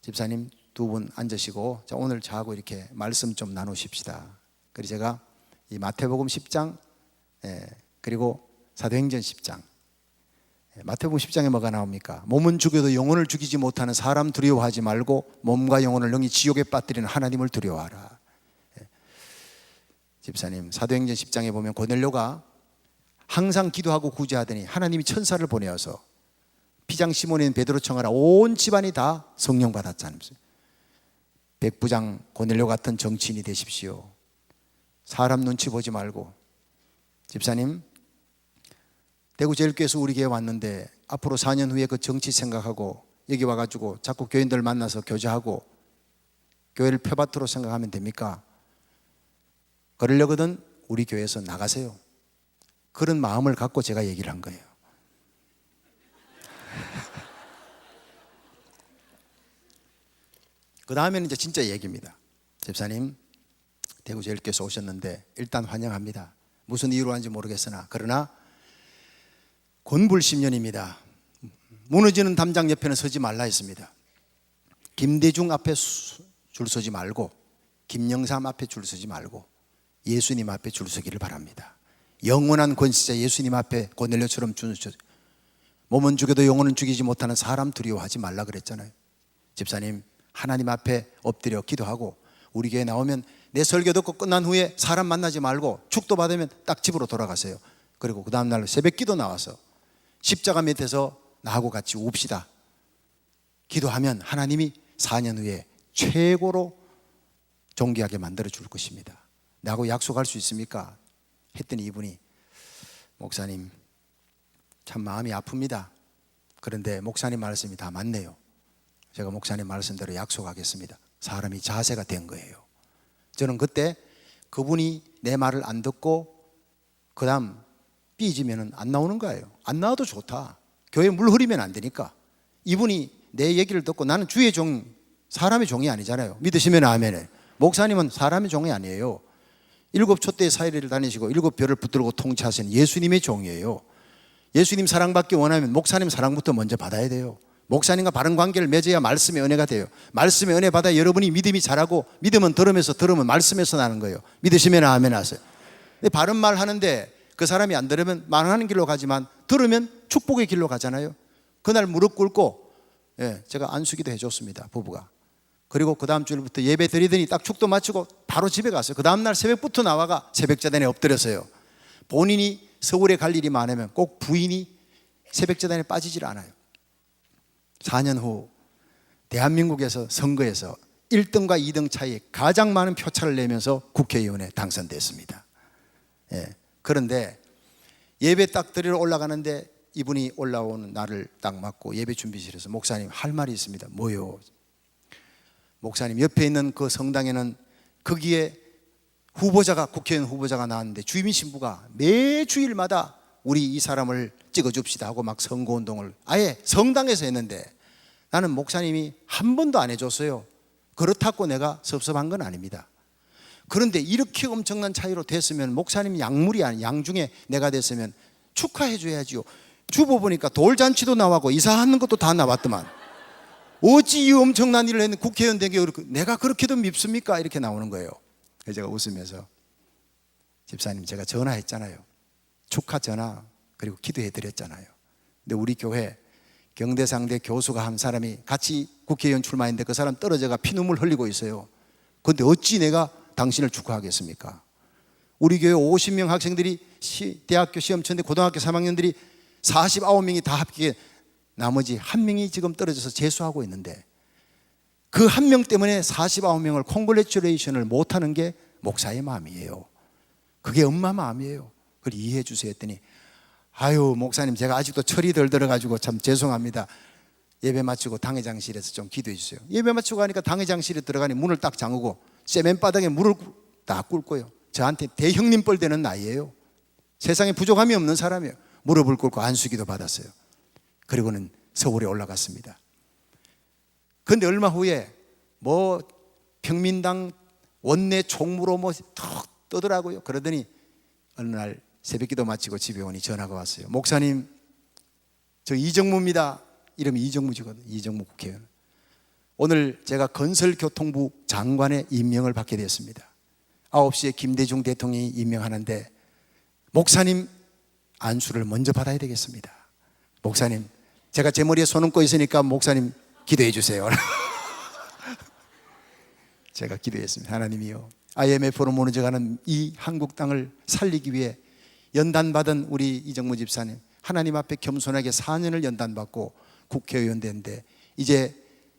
B: 집사님 두 분 앉으시고 자, 오늘 저하고 이렇게 말씀 좀 나누십시다. 그래서 제가 이 마태복음 10장 그리고 사도행전 10장 마태복음 10장에 뭐가 나옵니까? 몸은 죽여도 영혼을 죽이지 못하는 사람 두려워하지 말고 몸과 영혼을 능히 지옥에 빠뜨리는 하나님을 두려워하라. 집사님 사도행전 10장에 보면 고넬료가 항상 기도하고 구제하더니 하나님이 천사를 보내어서 피장 시몬인 베드로 청하라 온 집안이 다 성령 받았잖아요. 백부장 고넬료 같은 정치인이 되십시오. 사람 눈치 보지 말고. 집사님 대구제일교회에서 우리 교회 왔는데 앞으로 4년 후에 그 정치 생각하고 여기 와가지고 자꾸 교인들 만나서 교제하고 교회를 표밭으로 생각하면 됩니까? 그러려거든 우리 교회에서 나가세요. 그런 마음을 갖고 제가 얘기를 한 거예요. 그 다음에는 이제 진짜 얘기입니다. 집사님 대구제일교회에서 오셨는데 일단 환영합니다. 무슨 이유로 왔는지 모르겠으나 그러나 곤불10년입니다. 무너지는 담장 옆에는 서지 말라 했습니다. 김대중 앞에 줄 서지 말고 김영삼 앞에 줄 서지 말고 예수님 앞에 줄 서기를 바랍니다. 영원한 권세자 예수님 앞에 고넬료처럼 줄 서. 몸은 죽여도 영혼은 죽이지 못하는 사람 두려워하지 말라 그랬잖아요. 집사님 하나님 앞에 엎드려 기도하고 우리 교회 나오면 내 설교 듣고 끝난 후에 사람 만나지 말고 축도 받으면 딱 집으로 돌아가세요. 그리고 그 다음날 새벽 기도 나와서 십자가 밑에서 나하고 같이 웁시다. 기도하면 하나님이 4년 후에 최고로 존귀하게 만들어 줄 것입니다. 나하고 약속할 수 있습니까? 했더니 이분이 목사님 참 마음이 아픕니다. 그런데 목사님 말씀이 다 맞네요. 제가 목사님 말씀대로 약속하겠습니다. 사람이 자세가 된 거예요. 저는 그때 그분이 내 말을 안 듣고 그 다음 삐지면 안 나오는 거예요. 안 나와도 좋다. 교회 물 흐리면 안 되니까. 이분이 내 얘기를 듣고 나는 주의 종, 사람의 종이 아니잖아요. 믿으시면 아멘에. 목사님은 사람의 종이 아니에요. 7 촛대 사이를 다니시고 7 별을 붙들고 통치하시는 예수님의 종이에요. 예수님 사랑받기 원하면 목사님 사랑부터 먼저 받아야 돼요. 목사님과 바른 관계를 맺어야 말씀의 은혜가 돼요. 말씀의 은혜 받아 여러분이 믿음이 자라고, 믿음은 들으면서, 들으면 말씀에서 나는 거예요. 믿으시면 아멘 하세요. 근데 바른 말 하는데 그 사람이 안 들으면 망하는 길로 가지만 들으면 축복의 길로 가잖아요. 그날 무릎 꿇고 제가 안수기도 해줬습니다. 부부가. 그리고 그 다음 주부터 예배 드리더니 딱 축도 마치고 바로 집에 갔어요. 그 다음 날 새벽부터 나와가 새벽제단에 엎드렸어요. 본인이 서울에 갈 일이 많으면 꼭 부인이 새벽제단에 빠지질 않아요. 4년 후 대한민국에서 선거에서 1등과 2등 차이에 가장 많은 표차를 내면서 국회의원에 당선됐습니다. 그런데 예배 딱 드리러 올라가는데 이분이 올라오는 날을 딱 맞고 예배 준비실에서 목사님 할 말이 있습니다. 뭐요? 목사님 옆에 있는 그 성당에는 거기에 후보자가, 국회의원 후보자가 나왔는데 주민 신부가 매 주일마다 우리 이 사람을 찍어줍시다 하고 막 선거운동을 아예 성당에서 했는데 나는 목사님이 한 번도 안 해줬어요. 그렇다고 내가 섭섭한 건 아닙니다. 그런데 이렇게 엄청난 차이로 됐으면 목사님 양물이 아닌 양중에 내가 됐으면 축하해 줘야지요. 주보 보니까 돌잔치도 나왔고 이사하는 것도 다 나왔더만 어찌 이 엄청난 일을 했는데 국회의원 된 게 내가 그렇게도 밉습니까? 이렇게 나오는 거예요. 그래서 제가 웃으면서 집사님 제가 전화했잖아요. 축하 전화 그리고 기도해 드렸잖아요. 근데 우리 교회 경대상대 교수가 한 사람이 같이 국회의원 출마했는데 그 사람 떨어져가 피눈물 흘리고 있어요. 그런데 어찌 내가 당신을 축하하겠습니까? 우리 교회 50명 학생들이 대학교 시험 쳤는데 고등학교 3학년들이 49명이 다 합격해 나머지 1명이 지금 떨어져서 재수하고 있는데 그 1명 때문에 49명을 콩글레츄레이션을 못하는 게 목사의 마음이에요. 그게 엄마 마음이에요. 그걸 이해해 주세요 했더니 아유 목사님 제가 아직도 철이 덜 들어가지고 참 죄송합니다. 예배 마치고 당회장실에서 좀 기도해 주세요. 예배 마치고 가니까 당회장실에 들어가니 문을 딱 잠그고 세면바닥에 물을 딱 꿇고요. 저한테 대형님 뻘 되는 나이에요. 세상에 부족함이 없는 사람이에요. 무릎을 꿇고 안수기도 받았어요. 그리고는 서울에 올라갔습니다. 그런데 얼마 후에 뭐 평민당 원내 총무로 뭐 턱 떠더라고요. 그러더니 어느 날 새벽기도 마치고 집에 오니 전화가 왔어요. 목사님 저 이정무입니다. 이름이 이정무지거든요. 이정무 국회의원. 오늘 제가 건설교통부 장관의 임명을 받게 됐습니다. 9시에 김대중 대통령이 임명하는데 목사님 안수를 먼저 받아야 되겠습니다. 목사님 제가 제 머리에 손 얹고 있으니까 목사님 기도해 주세요. 제가 기도했습니다. 하나님이요 IMF로 무너져가는 이 한국 땅을 살리기 위해 연단받은 우리 이정무 집사님 하나님 앞에 겸손하게 4년을 연단받고 국회의원 됐는데 이제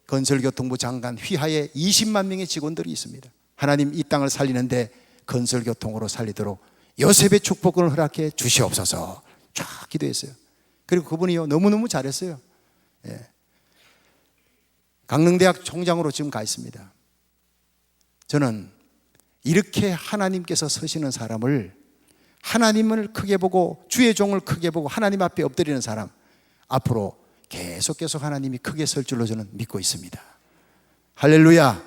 B: 건설교통부 장관 휘하에 20만 명의 직원들이 있습니다. 하나님 이 땅을 살리는데 건설교통으로 살리도록 요셉의 축복을 허락해 주시옵소서 쫙 기도했어요. 그리고 그분이요 너무너무 잘했어요. 강릉대학 총장으로 지금 가 있습니다. 저는 이렇게 하나님께서 서시는 사람을 하나님을 크게 보고 주의 종을 크게 보고 하나님 앞에 엎드리는 사람 앞으로 계속 하나님이 크게 설 줄로 저는 믿고 있습니다. 할렐루야.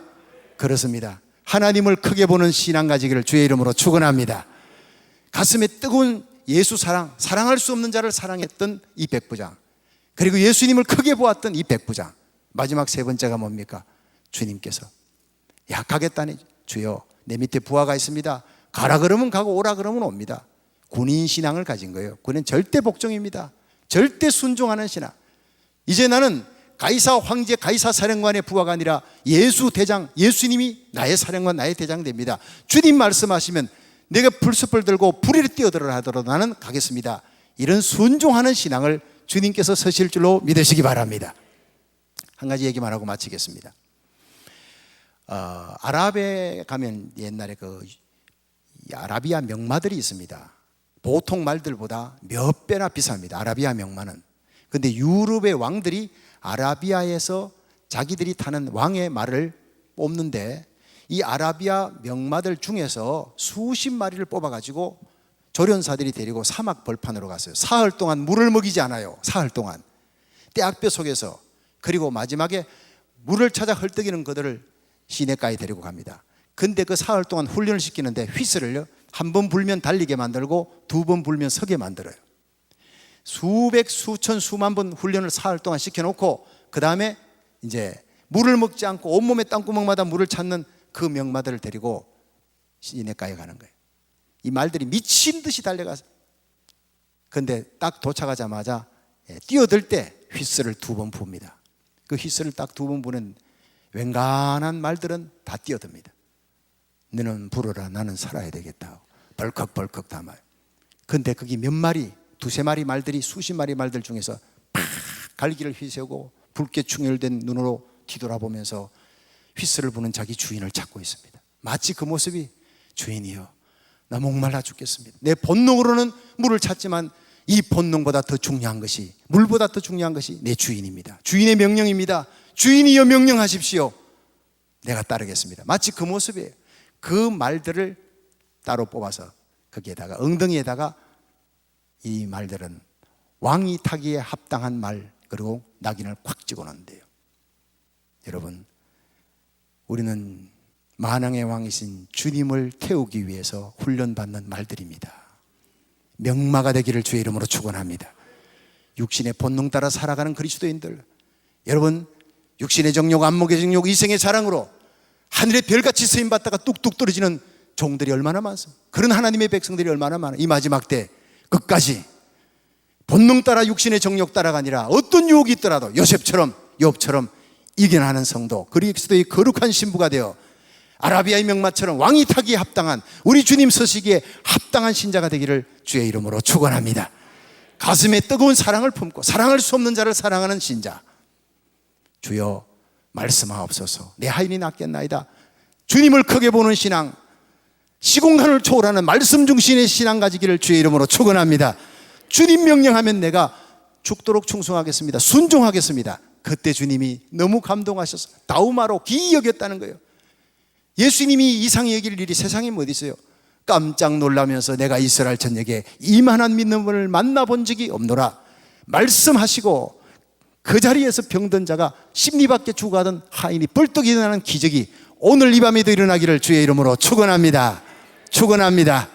B: 그렇습니다. 하나님을 크게 보는 신앙 가지기를 주의 이름으로 축원합니다. 가슴에 뜨거운 예수 사랑, 사랑할 수 없는 자를 사랑했던 이 백부장, 그리고 예수님을 크게 보았던 이 백부장, 마지막 세 번째가 뭡니까? 주님께서 약하겠다니 주여 내 밑에 부하가 있습니다. 가라 그러면 가고 오라 그러면 옵니다. 군인 신앙을 가진 거예요. 그는 절대 복종입니다. 절대 순종하는 신앙. 이제 나는 가이사 황제, 가이사 사령관의 부하가 아니라 예수 대장, 예수님이 나의 사령관, 나의 대장 됩니다. 주님 말씀하시면 내가 불숯불 들고 불에 뛰어들어라 하더라도 나는 가겠습니다. 이런 순종하는 신앙을 주님께서 서실 줄로 믿으시기 바랍니다. 한 가지 얘기만 하고 마치겠습니다. 아랍에 가면 옛날에 이 아라비아 명마들이 있습니다. 보통 말들보다 몇 배나 비쌉니다. 아라비아 명마는. 근데 유럽의 왕들이 아라비아에서 자기들이 타는 왕의 말을 뽑는데 이 아라비아 명마들 중에서 수십 마리를 뽑아가지고 조련사들이 데리고 사막 벌판으로 갔어요. 사흘 동안 물을 먹이지 않아요. 사흘 동안 떼약볕 속에서. 그리고 마지막에 물을 찾아 헐떡이는 그들을 시내가에 데리고 갑니다. 근데 그 사흘 동안 훈련을 시키는데 휘슬을요, 한 번 불면 달리게 만들고 두 번 불면 서게 만들어요. 수백, 수천, 수만 번 훈련을 사흘 동안 시켜놓고 그 다음에 이제 물을 먹지 않고 온몸에 땅구멍마다 물을 찾는 그 명마들을 데리고 시내가에 가는 거예요. 이 말들이 미친 듯이 달려가서, 근데 딱 도착하자마자 뛰어들 때 휘슬을 두 번 붑니다. 그 휘슬을 딱 두 번 부는 웬간한 말들은 다 뛰어듭니다. 너는 부르라, 나는 살아야 되겠다. 벌컥벌컥 담아요. 근데 거기 몇 마리, 두세 마리 말들이 수십 마리 말들 중에서 팍 갈기를 휘세우고 붉게 충혈된 눈으로 뒤돌아보면서 휘슬을 부는 자기 주인을 찾고 있습니다. 마치 그 모습이, 주인이여, 나 목말라 죽겠습니다. 내 본능으로는 물을 찾지만 이 본능보다 더 중요한 것이, 물보다 더 중요한 것이 내 주인입니다. 주인의 명령입니다. 주인이여 명령하십시오. 내가 따르겠습니다. 마치 그 모습이에요. 그 말들을 따로 뽑아서 거기에다가, 엉덩이에다가 이 말들은 왕이 타기에 합당한 말, 그리고 낙인을 콱 찍어놓는데요. 여러분, 우리는 만왕의 왕이신 주님을 태우기 위해서 훈련받는 말들입니다. 명마가 되기를 주의 이름으로 축원합니다. 육신의 본능 따라 살아가는 그리스도인들, 여러분, 육신의 정욕, 안목의 정욕, 이생의 자랑으로 하늘의 별같이 쓰임받다가 뚝뚝 떨어지는 종들이 얼마나 많습니까? 그런 하나님의 백성들이 얼마나 많아요. 이 마지막 때 끝까지 본능 따라 육신의 정욕 따라가 아니라 어떤 유혹이 있더라도 요셉처럼, 욥처럼 이겨나는 성도, 그리스도의 거룩한 신부가 되어 아라비아의 명마처럼 왕이 타기에 합당한, 우리 주님 서시기에 합당한 신자가 되기를 주의 이름으로 축원합니다. 가슴에 뜨거운 사랑을 품고 사랑할 수 없는 자를 사랑하는 신자, 주여 말씀하옵소서. 내 하인이 낫겠나이다. 주님을 크게 보는 신앙, 시공간을 초월하는 말씀 중심의 신앙 가지기를 주의 이름으로 축원합니다. 주님 명령하면 내가 죽도록 충성하겠습니다. 순종하겠습니다. 그때 주님이 너무 감동하셔서 다우마로 기이 여겼다는 거예요. 예수님이 이상히 여길 일이 세상에 어디 있어요? 깜짝 놀라면서 내가 이스라엘 전역에 이만한 믿음을 만나본 적이 없노라 말씀하시고, 그 자리에서 병든 자가 십리밖에 죽어가던 하인이 벌떡 일어나는 기적이 오늘 이 밤에도 일어나기를 주의 이름으로 축원합니다. 축원합니다.